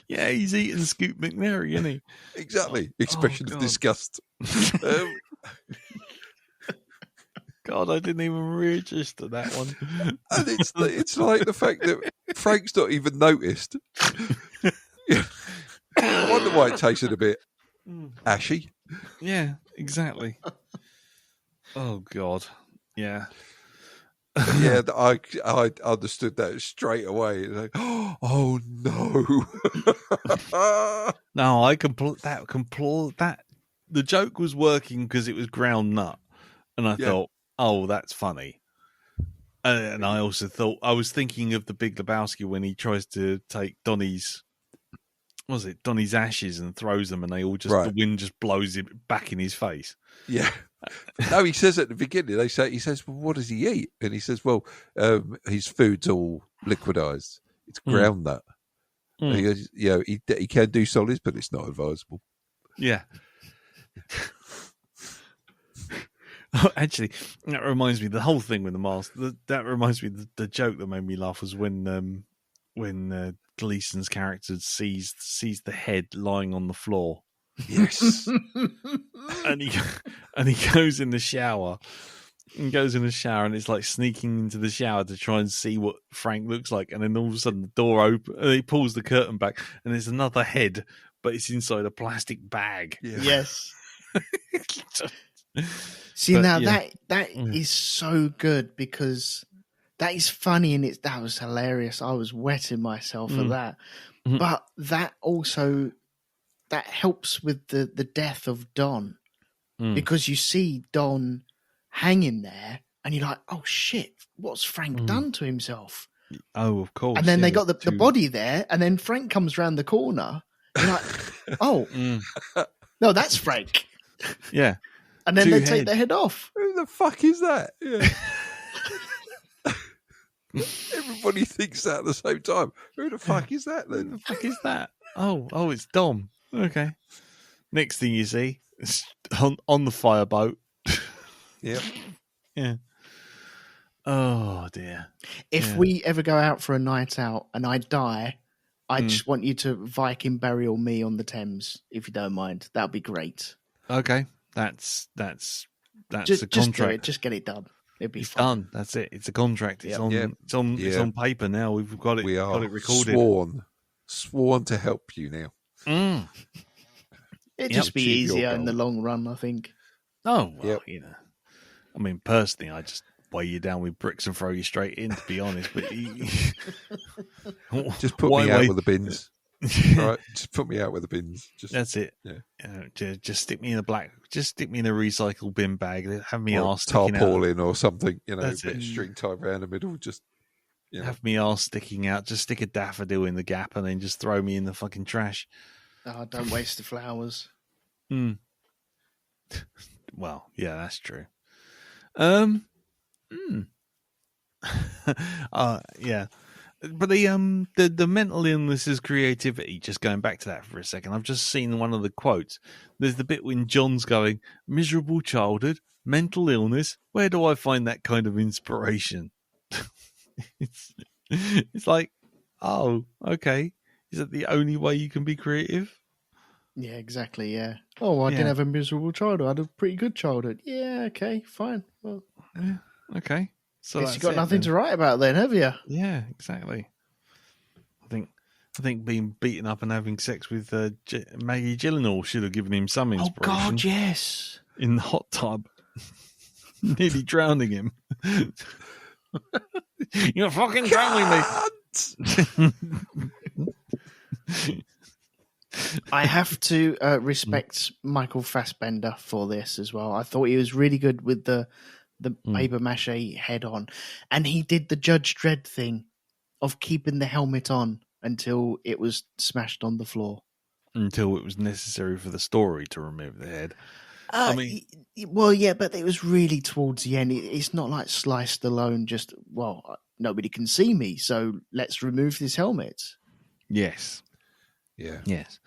Yeah, he's eating Scoot McNairy, isn't he? Exactly. Expression of disgust. God, I didn't even register that one. And it's like the fact that Frank's not even noticed. I wonder why it tasted a bit ashy. Yeah, exactly. Oh God, yeah. Yeah, I understood that straight away. Like, oh no! No, I that. The joke was working because it was ground nut, and I thought, oh, that's funny. And I also thought I was thinking of the Big Lebowski when he tries to take Donnie's ashes and throws them, and they all just the wind just blows it back in his face. Yeah. No, he says at the beginning. He says, "Well, what does he eat?" And he says, "Well, his food's all liquidized. It's ground nut." And he goes, he can do solids, but it's not advisable. Yeah. Oh, actually, that reminds me. The whole thing with the mask. That reminds me. The joke that made me laugh was when Gleason's character sees the head lying on the floor. Yes. and he goes in the shower. And it's like sneaking into the shower to try and see what Frank looks like. And then all of a sudden the door opens and he pulls the curtain back and there's another head, but it's inside a plastic bag. Yeah. Yes. See, that is so good because that is funny and that was hilarious. I was wetting myself at that. Mm-hmm. But that also that helps with the death of Don because you see Don hanging there and you're like, oh shit, what's Frank done to himself? Oh, of course. And then they got the body there and then Frank comes around the corner. You're like, oh, no, that's Frank. Yeah. And then they take their head off. Who the fuck is that? Yeah. Everybody thinks that at the same time. Who the fuck is that then? Who the fuck is that? Oh, it's Dom. Okay. Next thing you see, it's on the fireboat. Yep. Yeah. Oh dear. If we ever go out for a night out and I die, I just want you to Viking burial me on the Thames, if you don't mind. That'd be great. Okay. That's just a contract. Just get it done. It'd be fun. Done. That's it. It's a contract. It's on paper now. We've got it. We are got it recorded. Sworn to help you now. It'd just be easier in the long run, I think. Oh, well, I mean, personally, I just weigh you down with bricks and throw you straight in, to be honest. But just put me out with the bins. All right, just put me out with the bins. Just That's it. Yeah. Just stick me in Just stick me in a recycle bin bag. Have me or arse sticking out. tarpaulin or something. That's a bit it. of string tied around the middle. Just Have me arse sticking out. Just stick a daffodil in the gap and then just throw me in the fucking trash. Oh, don't waste the flowers. Well, yeah, that's true. Yeah. But the mental illness is creativity, just going back to that for a second. I've just seen one of the quotes. There's the bit when John's going, miserable childhood, mental illness, where do I find that kind of inspiration? It's like, oh, okay. Is that the only way you can be creative? Yeah, exactly. Yeah. Oh, I didn't have a miserable childhood. I had a pretty good childhood. Yeah. Okay. Fine. Well, Yeah, okay. So guess you got nothing to write about then, have you? Yeah, exactly. I think being beaten up and having sex with Maggie Gyllenhaal should have given him some inspiration. Oh God, yes. In the hot tub, nearly drowning him. You're fucking drowning me. I have to respect Michael Fassbender for this as well. I thought he was really good with the paper mache head on, and he did the Judge Dredd thing of keeping the helmet on until it was smashed on the floor. Until it was necessary for the story to remove the head. I mean, well, yeah, but it was really towards the end. It's not like Sly Stallone just, well, nobody can see me, so let's remove this helmet. Yes. Yeah. Yes.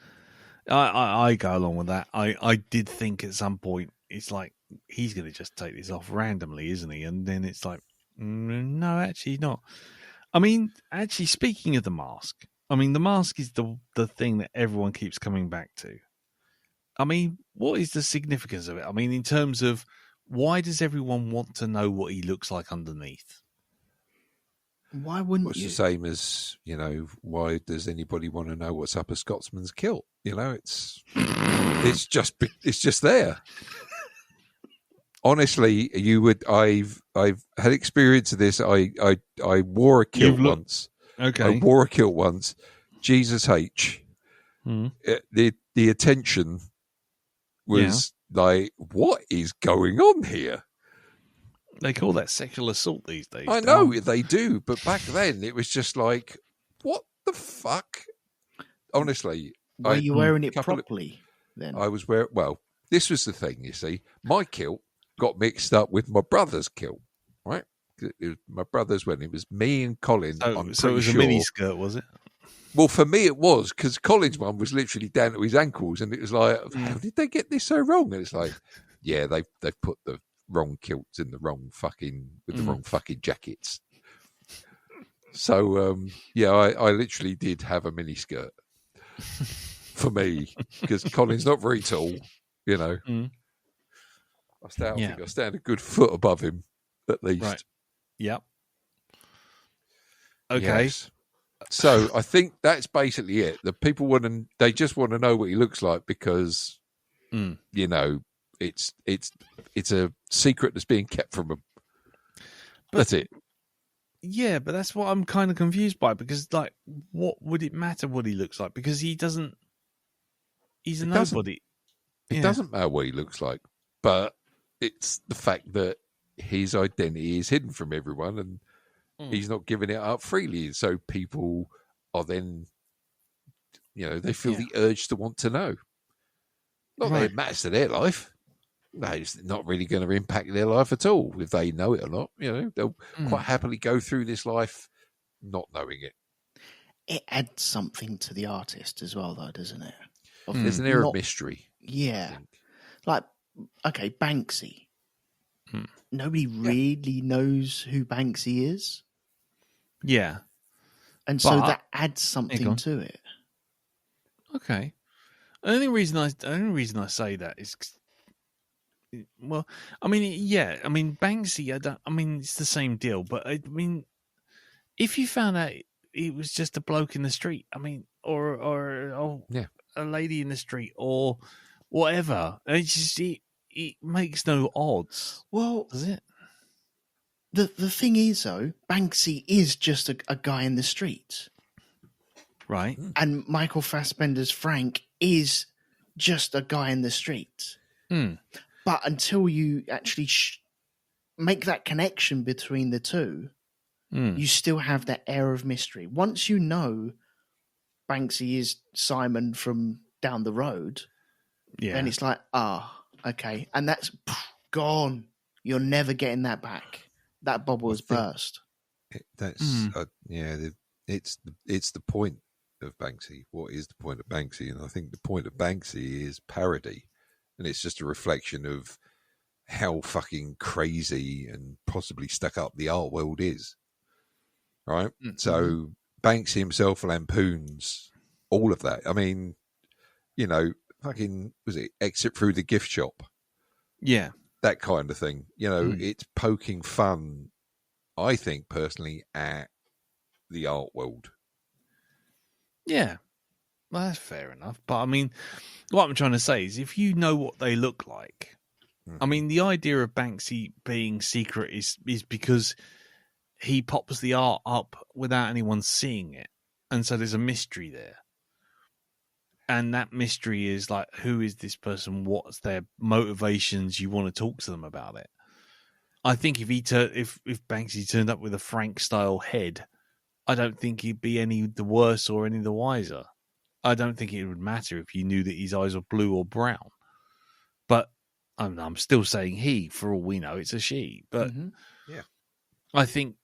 I go along with that. I did think at some point it's like he's going to just take this off randomly, isn't he? And then it's like, no, actually not. I mean, actually, speaking of the mask, I mean, the mask is the thing that everyone keeps coming back to. I mean, what is the significance of it? I mean, in terms of why does everyone want to know what he looks like underneath? Why wouldn't you? It's the same as, why does anybody want to know what's up a Scotsman's kilt? It's just there. Honestly, I've had experience of this. I wore a kilt once. Okay. I wore a kilt once. Jesus H. The attention was like, what is going on here? They call that sexual assault these days. I know they do, but back then it was just like, what the fuck? Honestly, were you wearing it properly then? I was wearing. Well, this was the thing. You see, my kilt got mixed up with my brother's kilt, right? It was my brother's when it was me and Colin. So it was a mini skirt, was it? Well, for me it was, because Colin's one was literally down to his ankles, and it was like, how did they get this so wrong? And it's like, yeah, they've put the wrong kilts in the wrong fucking with the wrong fucking jackets. So I literally did have a mini skirt for me, because Colin's not very tall, I think I stand a good foot above him at least. Right. Yep. Okay. Yes. So I think that's basically it. The people they just want to know what he looks like because it's a secret that's being kept from them. That's it. Yeah, but that's what I'm kind of confused by, because like, what would it matter what he looks like? Because he's a nobody. It doesn't matter what he looks like, but it's the fact that his identity is hidden from everyone and he's not giving it up freely. So people are then, they feel the urge to want to know. Not that it matters to their life. No, it's not really going to impact their life at all if they know it or not. They'll quite happily go through this life not knowing it. It adds something to the artist as well, though, doesn't it? There's an air of mystery. Yeah. Like, okay, Banksy. Nobody really knows who Banksy is. Yeah. And so that adds something to it. Okay. The only reason I say that is, well, I mean, Banksy, it's the same deal, but I mean, if you found out it was just a bloke in the street, or a lady in the street or whatever, it makes no odds. Well, does it? The thing is, though, Banksy is just a guy in the street. Right. And Michael Fassbender's Frank is just a guy in the street. Hmm. But until you actually make that connection between the two, you still have that air of mystery. Once you know Banksy is Simon from down the road, then it's like, okay. And that's gone. You're never getting that back. That bubble has burst. That's it's the point of Banksy. What is the point of Banksy? And I think the point of Banksy is parody, and it's just a reflection of how fucking crazy and possibly stuck up the art world is. Right? Mm-hmm. So Banksy himself lampoons all of that. I mean, fucking, was it Exit Through the Gift Shop? Yeah. That kind of thing. It's poking fun, I think, personally, at the art world. Yeah. Well, that's fair enough. But, I mean, what I'm trying to say is if you know what they look like, I mean, the idea of Banksy being secret is because he pops the art up without anyone seeing it. And so there's a mystery there. And that mystery is like, who is this person? What's their motivations? You want to talk to them about it. I think if Banksy turned up with a Frank-style head, I don't think he'd be any the worse or any the wiser. I don't think it would matter if you knew that his eyes were blue or brown. But I'm still saying he, for all we know, it's a she. But yeah, I think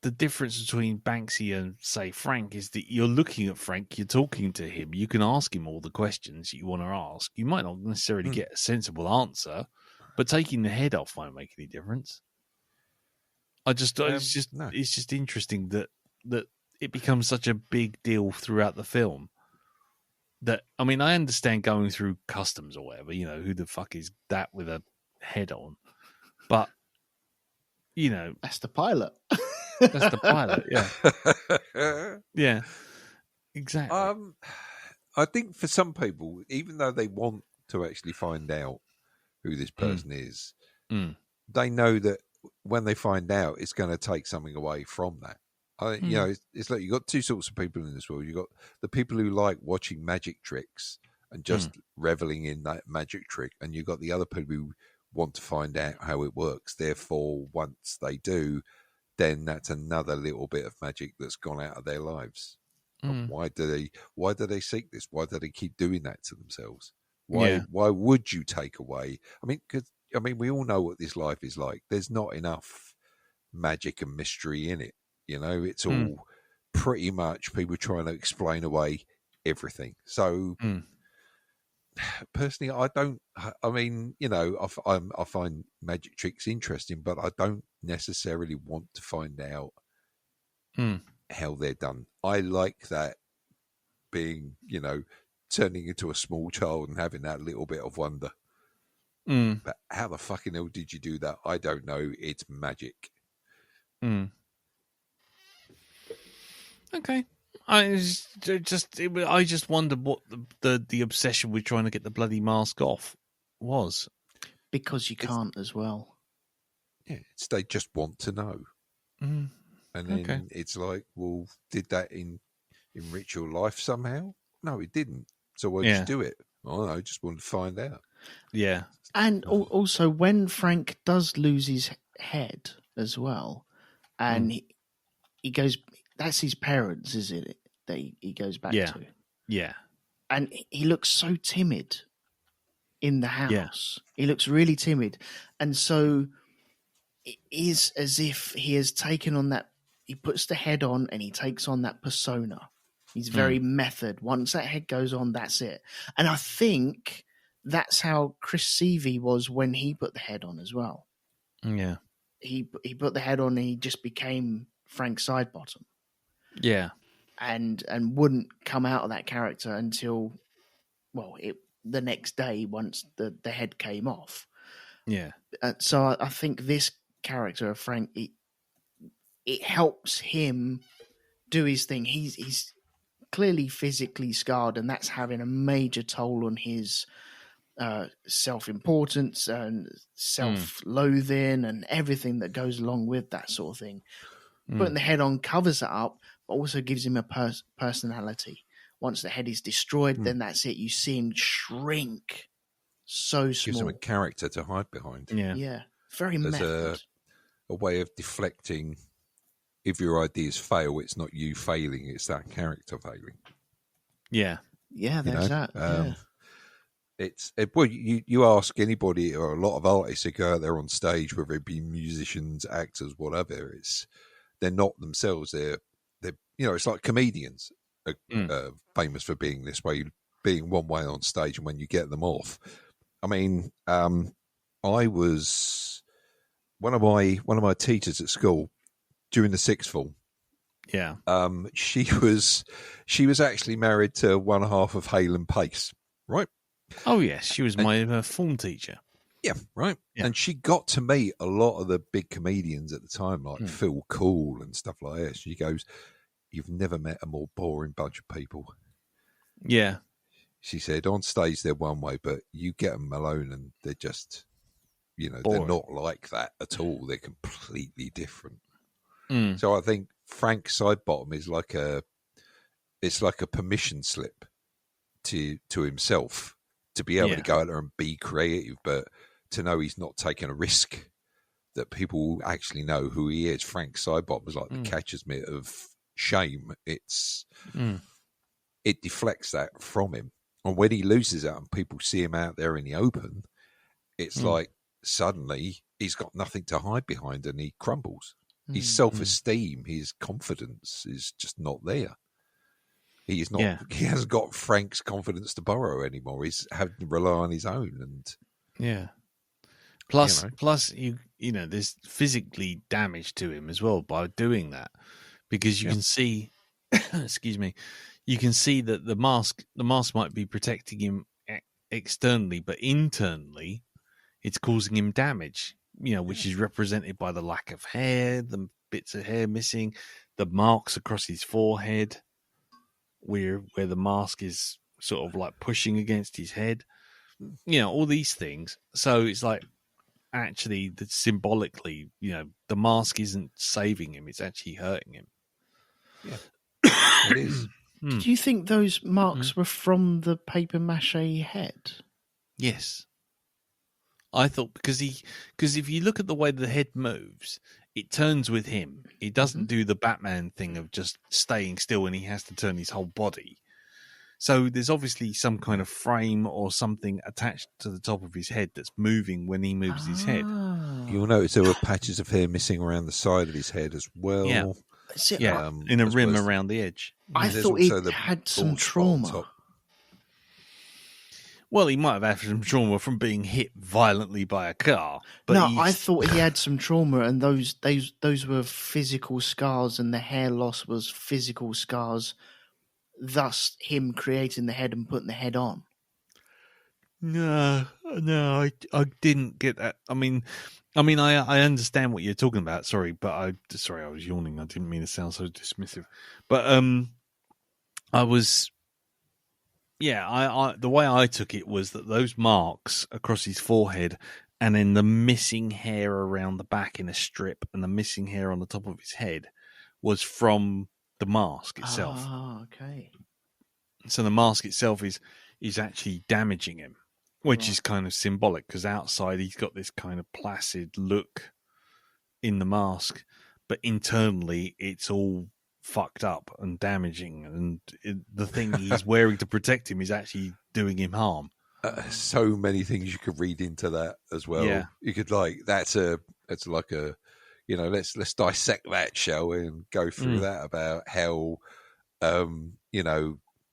the difference between Banksy and, say, Frank is that you're looking at Frank, you're talking to him, you can ask him all the questions you want to ask. You might not necessarily get a sensible answer, but taking the head off won't make any difference. It's just interesting that it becomes such a big deal throughout the film. That, I mean, I understand going through customs or whatever, who the fuck is that with a head on? But, that's the pilot. That's the pilot, yeah. Yeah, exactly. I think for some people, even though they want to actually find out who this person is, they know that when they find out, it's going to take something away from that. It's like you've got two sorts of people in this world. You've got the people who like watching magic tricks and just reveling in that magic trick, and you've got the other people who want to find out how it works. Therefore, once they do, then that's another little bit of magic that's gone out of their lives. Why do they seek this? Why do they keep doing that to themselves? Why would you take away? I mean, we all know what this life is like. There's not enough magic and mystery in it. It's all pretty much people trying to explain away everything. So personally, I don't. I mean, I find magic tricks interesting, but I don't necessarily want to find out how they're done. I like that being, turning into a small child and having that little bit of wonder. But how the fucking hell did you do that? I don't know. It's magic. Okay. I just wondered what the obsession with trying to get the bloody mask off was. Because you can't as well. Yeah, they just want to know. And then it's like, well, did that enrich your life somehow? No, it didn't. So why'd you do it? I don't know, I just wanted to find out. Yeah. And also, when Frank does lose his head as well, and he goes, that's his parents, is it? That he goes back to. Yeah. And he looks so timid in the house. Yeah. He looks really timid. And so it is as if he has taken on that, he puts the head on and he takes on that persona. He's very method. Once that head goes on, that's it. And I think that's how Chris Seavey was when he put the head on as well. Yeah. He put the head on and he just became Frank Sidebottom. Yeah. And wouldn't come out of that character until, the next day once the head came off. Yeah. So I think this character of Frank, it helps him do his thing. He's clearly physically scarred, and that's having a major toll on his self-importance and self-loathing and everything that goes along with that sort of thing. Putting the head on covers it up, also gives him a personality. Once the head is destroyed, then that's it. You see him shrink so small. Gives him a character to hide behind. Yeah. Very There's method. a way of deflecting. If your ideas fail, it's not you failing; it's that character failing. Yeah. Yeah, there's that. Well, you ask anybody or a lot of artists who go out there on stage, whether it be musicians, actors, whatever. They're not themselves. They're it's like comedians are famous for being this way, being one way on stage, and when you get them off. I mean, I was one of my teachers at school during the sixth form. Yeah. She was actually married to one half of Hale & Pace, right? Oh yes, she was my form teacher. Yeah, right. Yeah. And she got to meet a lot of the big comedians at the time, like Phil Cool and stuff like that. She goes, "You've never met a more boring bunch of people." Yeah. She said, "On stage they're one way, but you get them alone and they're just, boring. They're not like that at all. They're completely different." Mm. So I think Frank Sidebottom is like a permission slip to himself to be able to go out there and be creative, but to know he's not taking a risk, that people will actually know who he is. Frank Sidebottom is like the catcher's mitt of shame. It deflects that from him. And when he loses out and people see him out there in the open, it's like suddenly he's got nothing to hide behind and he crumbles. His self-esteem, his confidence is just not there. He is not. Yeah. He hasn't got Frank's confidence to borrow anymore. He's having to rely on his own. And plus, there's physically damage to him as well by doing that, because you can see, excuse me, you can see that the mask might be protecting him externally, but internally, it's causing him damage. Which is represented by the lack of hair, the bits of hair missing, the marks across his forehead, where the mask is sort of like pushing against his head. All these things. So it's like, actually, symbolically, the mask isn't saving him; it's actually hurting him. Yeah, it is. Do you think those marks were from the paper mache head? Yes. I thought because if you look at the way the head moves, it turns with him. It doesn't do the Batman thing of just staying still and he has to turn his whole body. So there's obviously some kind of frame or something attached to the top of his head that's moving when he moves his head. You'll notice there were patches of hair missing around the side of his head as well. Yeah, in a rim around the edge. I thought he had some trauma. Well, he might have had some trauma from being hit violently by a car. But I thought he had some trauma, and those were physical scars, and the hair loss was physical scars. Thus, him creating the head and putting the head on. No, I didn't get that. I mean, I understand what you're talking about. Sorry, but I was yawning. I didn't mean to sound so dismissive. But I was. Yeah, the way I took it was that those marks across his forehead and then the missing hair around the back in a strip and the missing hair on the top of his head was from the mask itself. Oh, okay. So the mask itself is actually damaging him, which is kind of symbolic because outside he's got this kind of placid look in the mask, but internally it's all fucked up and damaging, and the thing he's wearing to protect him is actually doing him harm. So many things you could read into that as well. Yeah. You could let's dissect that, shall we, and go through that about how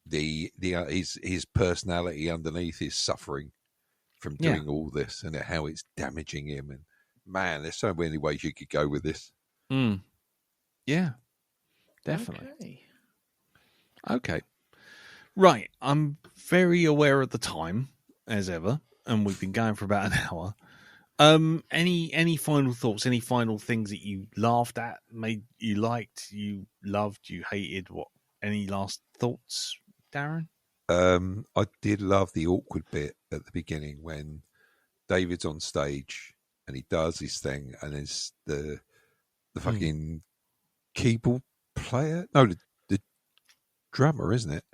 his personality underneath is suffering from doing all this, and how it's damaging him. And man, there's so many ways you could go with this. Yeah. Definitely. Okay. Right. I'm very aware of the time, as ever, and we've been going for about an hour. Any final thoughts? Any final things that you laughed at, made you liked, you loved, you hated? What? Any last thoughts, Darren? I did love the awkward bit at the beginning when David's on stage and he does his thing, and it's the fucking keyboard player? No, the drummer, isn't it?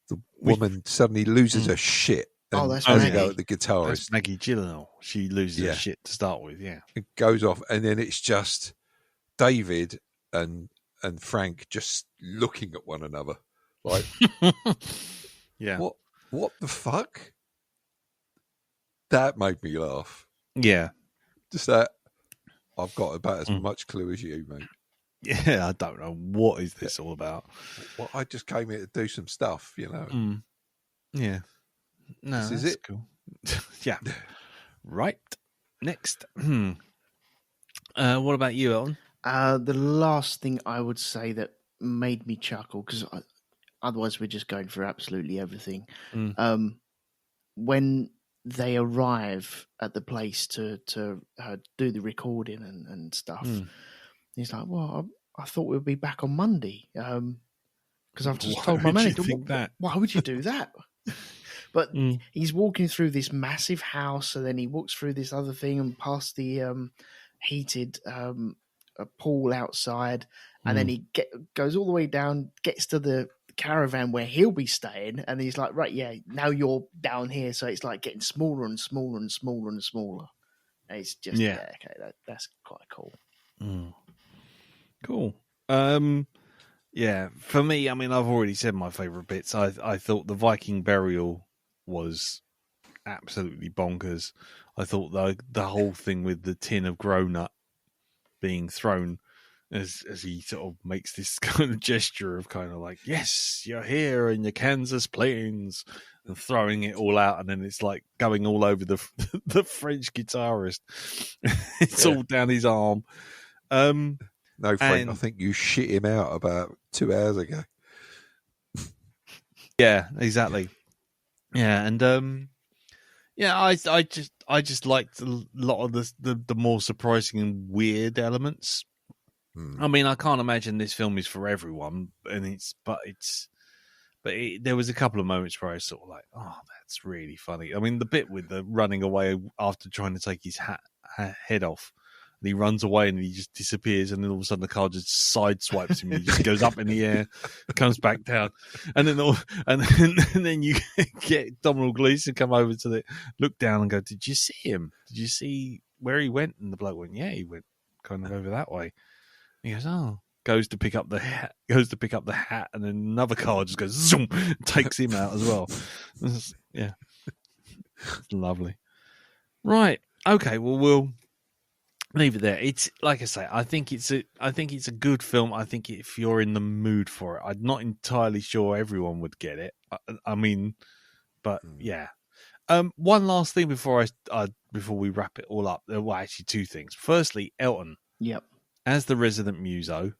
The woman suddenly loses her shit and that's has a Maggie. go at the That's guitarist. Maggie Gyllenhaal. She loses Yeah. her shit to start with, yeah. It goes off, and then it's just David and Frank just looking at one another like, Yeah. what the fuck? That made me laugh. Yeah. Just that I've got about as much clue as you, mate. Yeah, I don't know. What is this all about? Well, I just came here to do some stuff, you know. Yeah. No, This is that's it. cool. Yeah. Right. Next. What about you, Elton? The last thing I would say that made me chuckle, because otherwise we're just going through absolutely everything. When they arrive at the place to do the recording and stuff, he's like, "Well, I thought we'd be back on Monday because I've just told my would you manager think that? Why would you do that?" But he's walking through this massive house, and then he walks through this other thing and past the heated pool outside, and then he goes all the way down, gets to the caravan where he'll be staying, and he's like, "Right, yeah, now you're down here," so it's like getting smaller and smaller and smaller and smaller. And it's just okay, that's quite cool. Cool. Yeah, for me, I mean, I've already said my favourite bits. I thought the Viking burial was absolutely bonkers. I thought the whole thing with the tin of Grown-Up being thrown as he sort of makes this kind of gesture of kind of like, yes, you're here in the Kansas plains, and throwing it all out, and then it's like going all over the French guitarist. It's all down his arm. No, Frank, And- I think you shit him out about 2 hours ago. Yeah, exactly. Yeah, and yeah, I just liked a lot of the more surprising and weird elements. I mean, I can't imagine this film is for everyone, and there was a couple of moments where I was sort of like, oh, that's really funny. I mean, the bit with the running away after trying to take his head off, and he runs away and he just disappears, and then all of a sudden the car just sideswipes him and he just goes up in the air, comes back down, and then you get Domhnall Gleeson come over to look down and go, did you see him? Did you see where he went? And the bloke went, yeah, he went kind of over that way. And he goes, oh. Goes to pick up the hat, and then another car just goes zoom, takes him out as well. Yeah, it's lovely. Right, okay. Well, we'll leave it there. It's like I say, I think it's a good film. I think if you're in the mood for it, I'm not entirely sure everyone would get it. I mean, but yeah. One last thing before we wrap it all up. Well, actually, two things. Firstly, Elton. Yep. As the resident muso.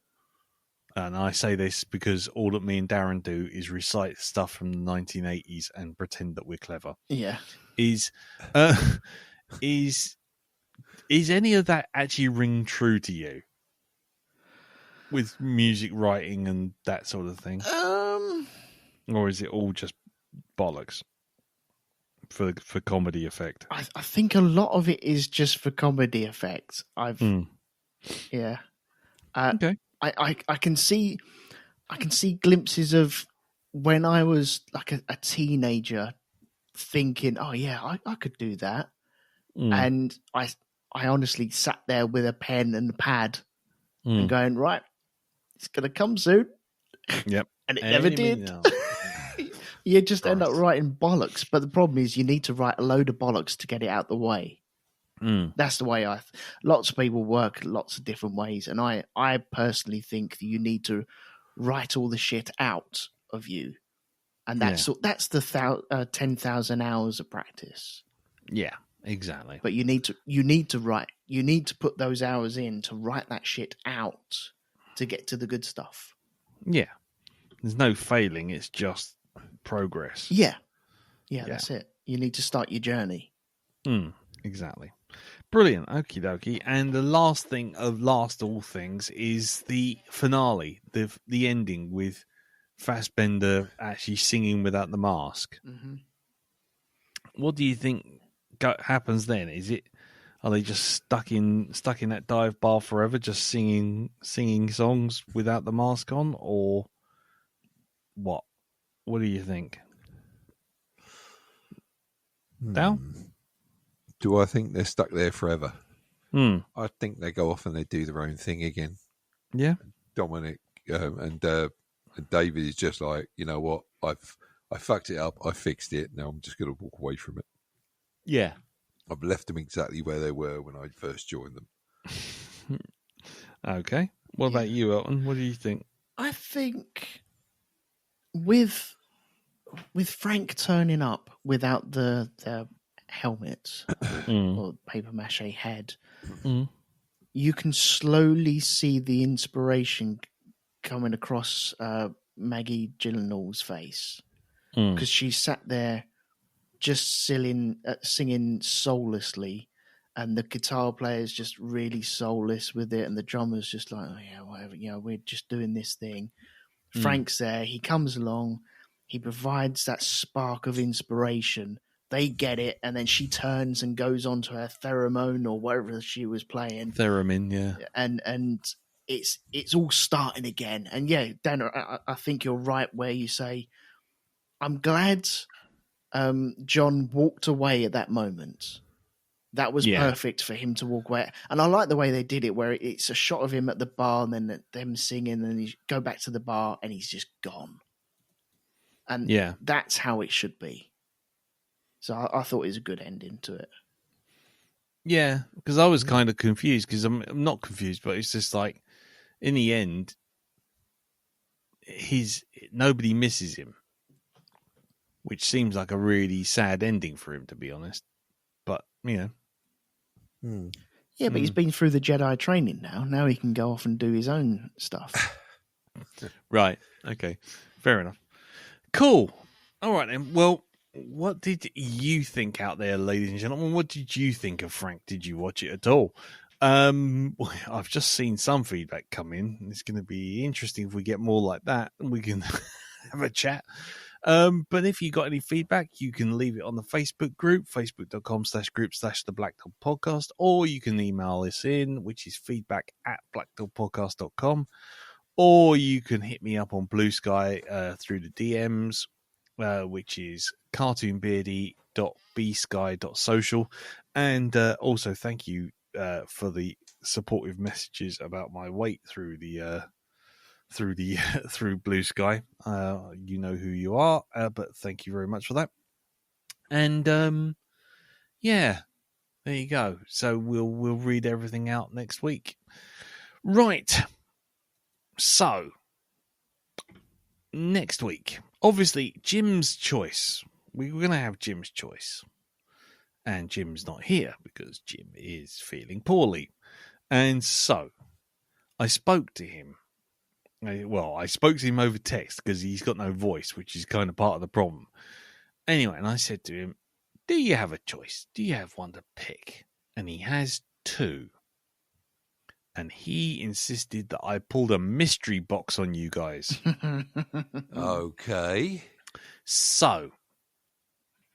And I say this because all that me and Darren do is recite stuff from the 1980s and pretend that we're clever. Yeah. Is any of that actually ring true to you? With music writing and that sort of thing? Or is it all just bollocks for comedy effect? I think a lot of it is just for comedy effect. Yeah. Okay. I can see glimpses of when I was like a teenager thinking, oh yeah, I could do that. And I honestly sat there with a pen and a pad and going, right, it's going to come soon. Yep. And it never did. You just end up writing bollocks. But the problem is you need to write a load of bollocks to get it out the way. That's the way lots of people work lots of different ways. And I personally think that you need to write all the shit out of you. And that's the 10,000 hours of practice. Yeah, exactly. But you need to put those hours in to write that shit out to get to the good stuff. Yeah. There's no failing, it's just progress. Yeah, that's it. You need to start your journey. Exactly. Brilliant. Okie dokie. And the last thing of last all things is the finale, the ending with Fassbender actually singing without the mask. Mm-hmm. What do you think happens then? Is it? Are they just stuck in that dive bar forever, just singing songs without the mask on, or what? What do you think? Dal? Do I think they're stuck there forever? Hmm. I think they go off and they do their own thing again. Yeah. Dominic and David is just like, you know what? I fucked it up. I fixed it. Now I'm just going to walk away from it. Yeah. I've left them exactly where they were when I first joined them. Okay. What about you, Elton? What do you think? I think with Frank turning up without the helmet or paper mache head, you can slowly see the inspiration coming across Maggie Gyllenhaal's face, because she sat there just singing soullessly, and the guitar player's just really soulless with it, and the drummer's just like, oh yeah, whatever, we're just doing this thing. Frank's there, he comes along, he provides that spark of inspiration. They get it, and then she turns and goes on to her theremin or whatever she was playing. Theremin, yeah. And it's all starting again. And yeah, Dan, I think you're right where you say, I'm glad John walked away at that moment. That was perfect for him to walk away. And I like the way they did it, where it's a shot of him at the bar and then them singing, and then you go back to the bar and he's just gone. And that's how it should be. So I thought it was a good ending to it. Yeah, because I was kind of confused, because I'm not confused, but it's just like, in the end, nobody misses him, which seems like a really sad ending for him, to be honest. But, Yeah, but he's been through the Jedi training now. Now he can go off and do his own stuff. Right. Okay. Fair enough. Cool. All right, then. Well, what did you think out there, ladies and gentlemen? What did you think of Frank? Did you watch it at all? I've just seen some feedback come in. It's going to be interesting if we get more like that, and we can have a chat. But if you got any feedback, you can leave it on the Facebook group, facebook.com/group/the Black Dog Podcast, or you can email us in, which is feedback@blackdogpodcast.com, or you can hit me up on Blue Sky through the DMs, which is cartoonbeardy.bsky.social. And also thank you for the supportive messages about my weight through Blue Sky. You know who you are, but thank you very much for that. And there you go. So we'll read everything out next week. Right. So next week, obviously, Jim's choice. We're going to have Jim's choice. And Jim's not here because Jim is feeling poorly. And so I spoke to him. Well, I spoke to him over text because he's got no voice, which is kind of part of the problem. Anyway, and I said to him, do you have a choice? Do you have one to pick? And he has two. And he insisted that I pulled a mystery box on you guys. Okay. So,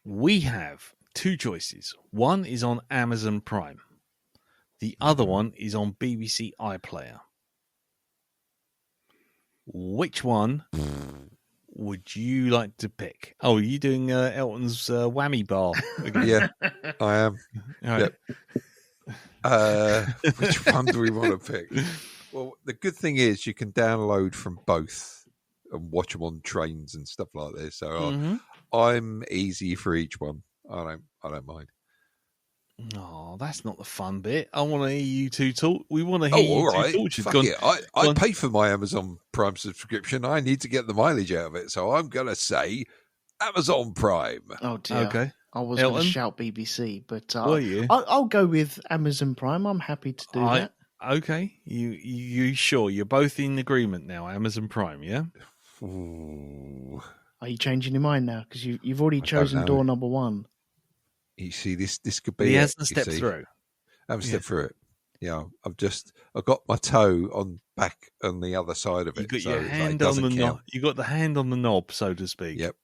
we have two choices. One is on Amazon Prime. The other one is on BBC iPlayer. Which one would you like to pick? Oh, are you doing Elton's whammy bar again? Yeah, I am. All right. Yep. Which one do we want to pick? Well, the good thing is you can download from both and watch them on trains and stuff like this. So I'm easy for each one. I don't mind. Oh, that's not the fun bit. I want to hear you two talk. We want to hear you all right. two talk. Fuck it. I pay for my Amazon Prime subscription. I need to get the mileage out of it. So I'm going to say Amazon Prime. Oh, dear. Okay. I was going to shout BBC, but Were you? I'll go with Amazon Prime. I'm happy to do that. Okay. You sure? You're both in agreement now, Amazon Prime, yeah? Ooh. Are you changing your mind now? Because you've already chosen door number one. You see, this could be. He hasn't stepped through. I haven't stepped through it. Yeah, I've got my toe back on the other side of it. You got so your hand on the knob. You got the hand on the knob, so to speak. Yep.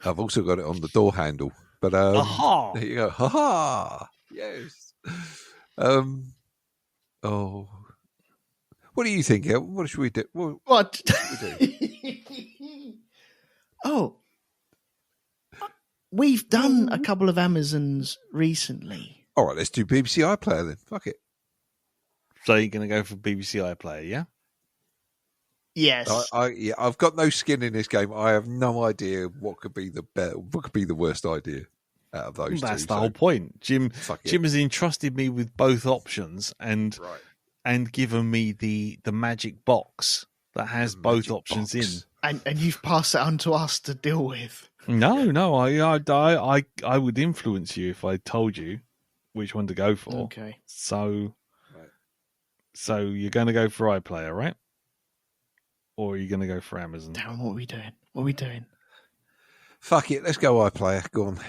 I've also got it on the door handle. But aha! There you go. Ha ha! Yes. Oh. What do you think, El? What should we do? What? we Oh. We've done a couple of Amazons recently. All right, let's do BBC iPlayer then. Fuck it. So you're going to go for BBC iPlayer, yeah? Yes. I've got no skin in this game. I have no idea what could be the worst idea out of those two. That's the whole point. Jim Jim has entrusted me with both options and Right. and given me the magic box that has The both magic options box. And you've passed it on to us to deal with. in. No, I would influence you if I told you which one to go for. Okay. So Right. so you're going to go for iPlayer, right? Or are you going to go for Amazon? Darren, what are we doing? What are we doing? Fuck it. Let's go iPlayer. Go on.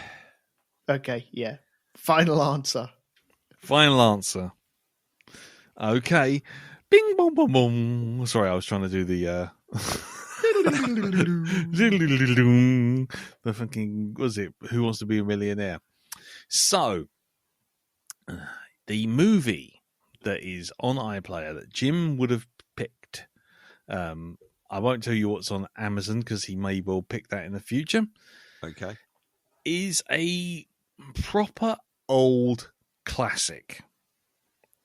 Okay, yeah. Final answer. Final answer. Okay. Bing bong bong bong. Sorry, I was trying to do the the fucking was it Who Wants to Be a Millionaire? So the movie that is on iPlayer that Jim would have picked. I won't tell you what's on Amazon because he may well pick that in the future. Okay. Is a proper old classic.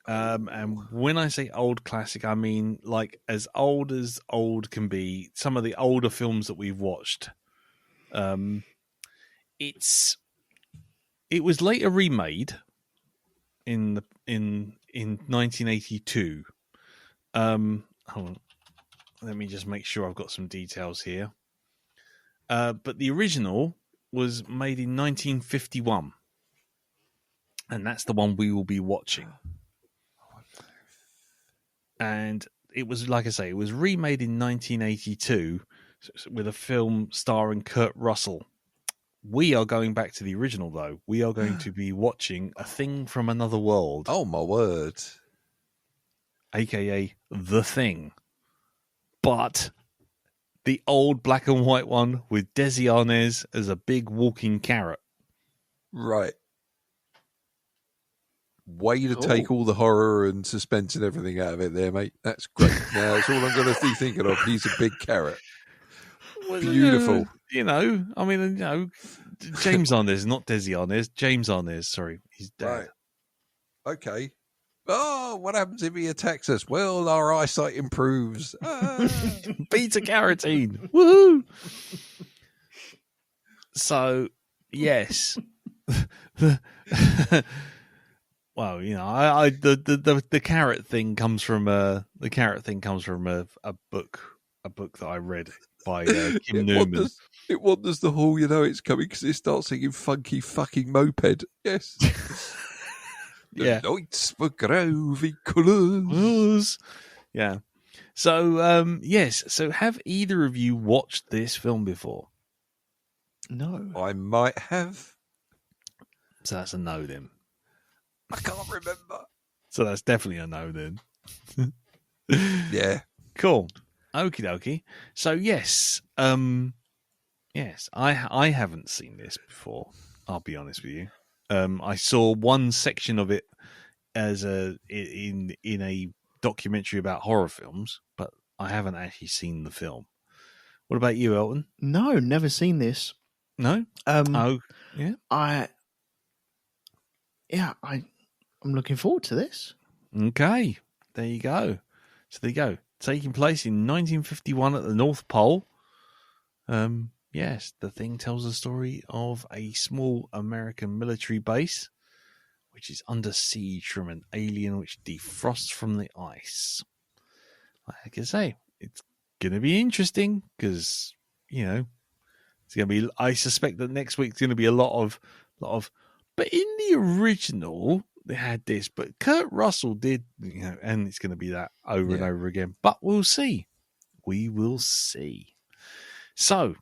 And when I say old classic, I mean like as old can be. Some of the older films that we've watched. It was later remade in 1982. Hold on. Let me just make sure I've got some details here. But the original was made in 1951. And that's the one we will be watching. And it was, like I say, it was remade in 1982 with a film starring Kurt Russell. We are going back to the original, though. We are going to be watching A Thing from Another World. Oh, my word. AKA The Thing. But the old black and white one with Desi Arnaz as a big walking carrot. Right. Way to take all the horror and suspense and everything out of it there, mate. That's great. Now, that's all I'm going to be thinking of. He's a big carrot. Beautiful. I mean, James Arnaz, not Desi Arnaz. James Arnaz, sorry. He's dead. Right. Okay. Oh, what happens if he attacks us? Well, our eyesight improves. Beta carotene. Woohoo! So, yes. Well, the carrot thing comes from a book that I read by Kim Newman. It wanders the hall, it's coming because it starts singing funky fucking moped. Yes. Yeah. Lights for gravy colours. Yeah. So, yes. So, have either of you watched this film before? No. I might have. So that's a no then. I can't remember. So that's definitely a no then. Yeah. Cool. Okie dokie. So yes, yes, I haven't seen this before. I'll be honest with you. I saw one section of it as in a documentary about horror films, but I haven't actually seen the film. What about you, Elton? No, never seen this. No. Oh, yeah. I'm looking forward to this. Okay, there you go. So there you go. Taking place in 1951 at the North Pole. Yes, the thing tells the story of a small American military base which is under siege from an alien which defrosts from the ice. Like I say, it's going to be interesting because, it's going to be, I suspect that next week's going to be a lot of, but in the original, they had this, but Kurt Russell did, and it's going to be that over and over again, but we'll see. We will see. So,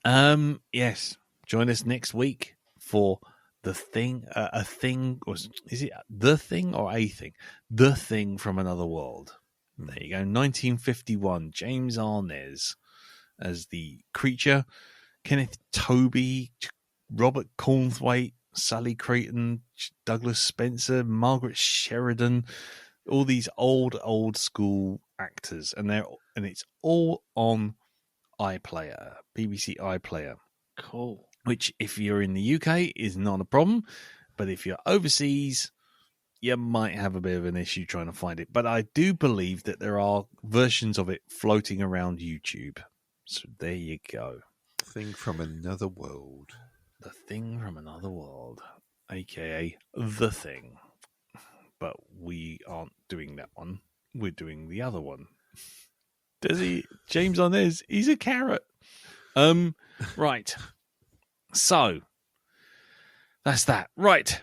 yes, join us next week for The Thing, a thing, or is it The Thing or A Thing? The Thing from Another World. There you go, 1951, James Arnaz as the creature, Kenneth Tobey, Robert Cornthwaite, Sally Creighton, Douglas Spencer, Margaret Sheridan, all these old school actors, and it's all on iPlayer, BBC iPlayer. Cool. Which, if you're in the UK, is not a problem, but if you're overseas, you might have a bit of an issue trying to find it. But I do believe that there are versions of it floating around YouTube. So there you go. Thing from Another World. The Thing from Another World, aka The Thing. But we aren't doing that one. We're doing the other one. Does he? James on his. He's a carrot. Right. So that's that. Right.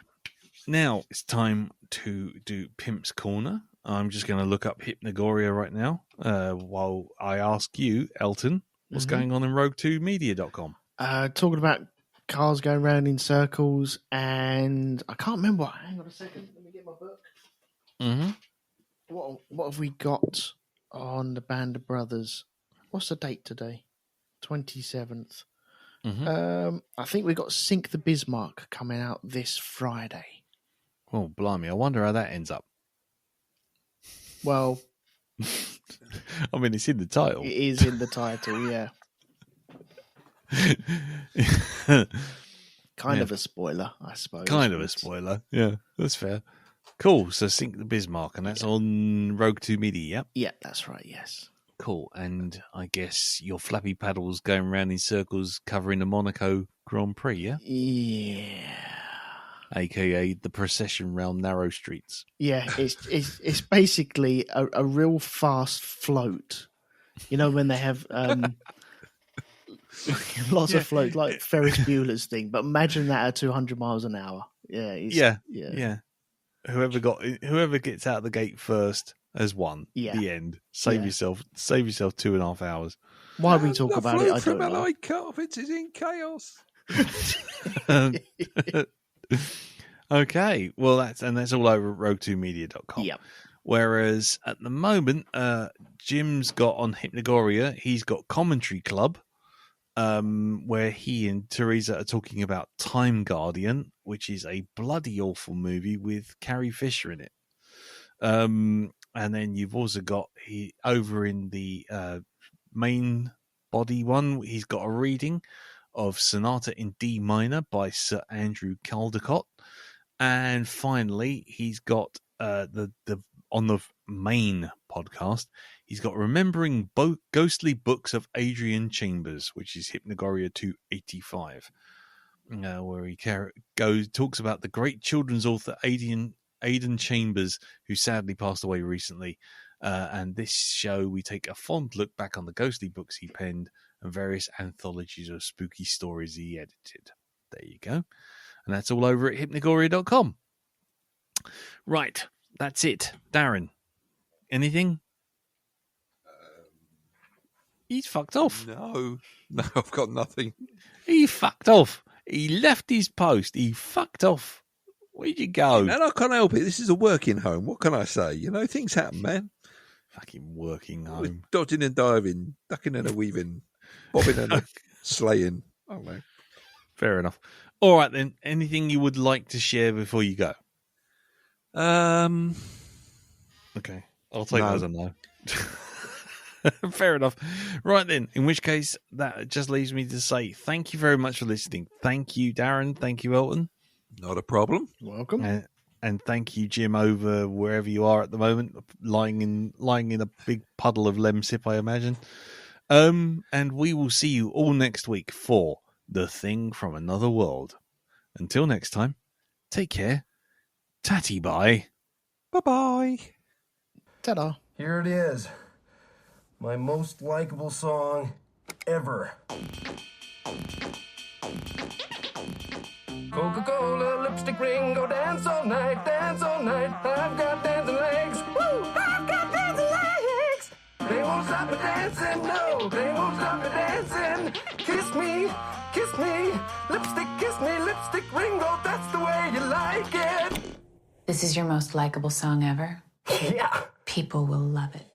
Now it's time to do Pimp's Corner. I'm just going to look up Hypnagoria right now while I ask you, Elton, what's going on in Rogue2Media.com. Talking about cars going round in circles, and I can't remember. Hang on a second. Let me get my book. Mm-hmm. What have we got on the Band of Brothers? What's the date today? 27th. Mm-hmm. I think we got Sink the Bismarck coming out this Friday. Oh, blimey. I wonder how that ends up. Well, I mean, it's in the title. it is in the title, yeah. Kind of a spoiler, I suppose. Kind of a spoiler. Yeah, that's fair. Cool. So Sink the Bismarck, and that's on Rogue2 Media, yep? Yeah, that's right, yes. Cool. And I guess your flappy paddles going around in circles covering the Monaco Grand Prix, yeah? Yeah. AKA the procession round narrow streets. Yeah, it's basically a real fast float. You know, when they have lots of floats, like Ferris Bueller's thing, but imagine that at 200 miles an hour. Yeah. Yeah. Whoever gets out the gate first has won. Yeah. The end. Save yourself 2.5 hours. Why we talk about it, I don't know. Allied Carpets is in chaos. Okay, well that's all over at Rogue2Media.com. Yeah. Whereas at the moment, Jim's got on Hypnagoria, he's got Commentary Club, where he and Teresa are talking about Time Guardian, which is a bloody awful movie with Carrie Fisher in it. And then you've also got over in the main body one, he's got a reading of Sonata in D minor by Sir Andrew Caldecott. And finally, he's got the on the main podcast, he's got Remembering Ghostly Books of Adrian Chambers, which is Hypnagoria 285, where he talks about the great children's author Aidan Chambers, who sadly passed away recently. And this show, we take a fond look back on the ghostly books he penned and various anthologies of spooky stories he edited. There you go. And that's all over at Hypnagoria.com. Right, that's it. Darren, anything? He's fucked off. No, I've got nothing. He fucked off. He left his post. He fucked off. Where'd you go? And I can't help it. This is a working home. What can I say? You know, things happen, man. Fucking working home. Dodging and diving, ducking and a weaving, bobbing and a slaying. I don't know. Fair enough. All right, then. Anything you would like to share before you go? Okay. I'll take that as a no. Fair enough. Right, then. In which case, that just leaves me to say thank you very much for listening. Thank you, Darren. Thank you, Elton. Not a problem. Welcome. And thank you, Jim, over wherever you are at the moment, lying in a big puddle of Lemsip, I imagine. And we will see you all next week for The Thing from Another World. Until next time, take care. Tatty bye. Bye-bye. Ta-da. Here it is. My most likable song ever. Coca-Cola, lipstick ring, go dance all night, dance all night. I've got dancing legs, woo! I've got dancing legs! They won't stop me dancing, no, they won't stop me dancing. Kiss me, lipstick, kiss me, lipstick ring, oh, that's the way you like it. This is your most likable song ever? Yeah. People will love it.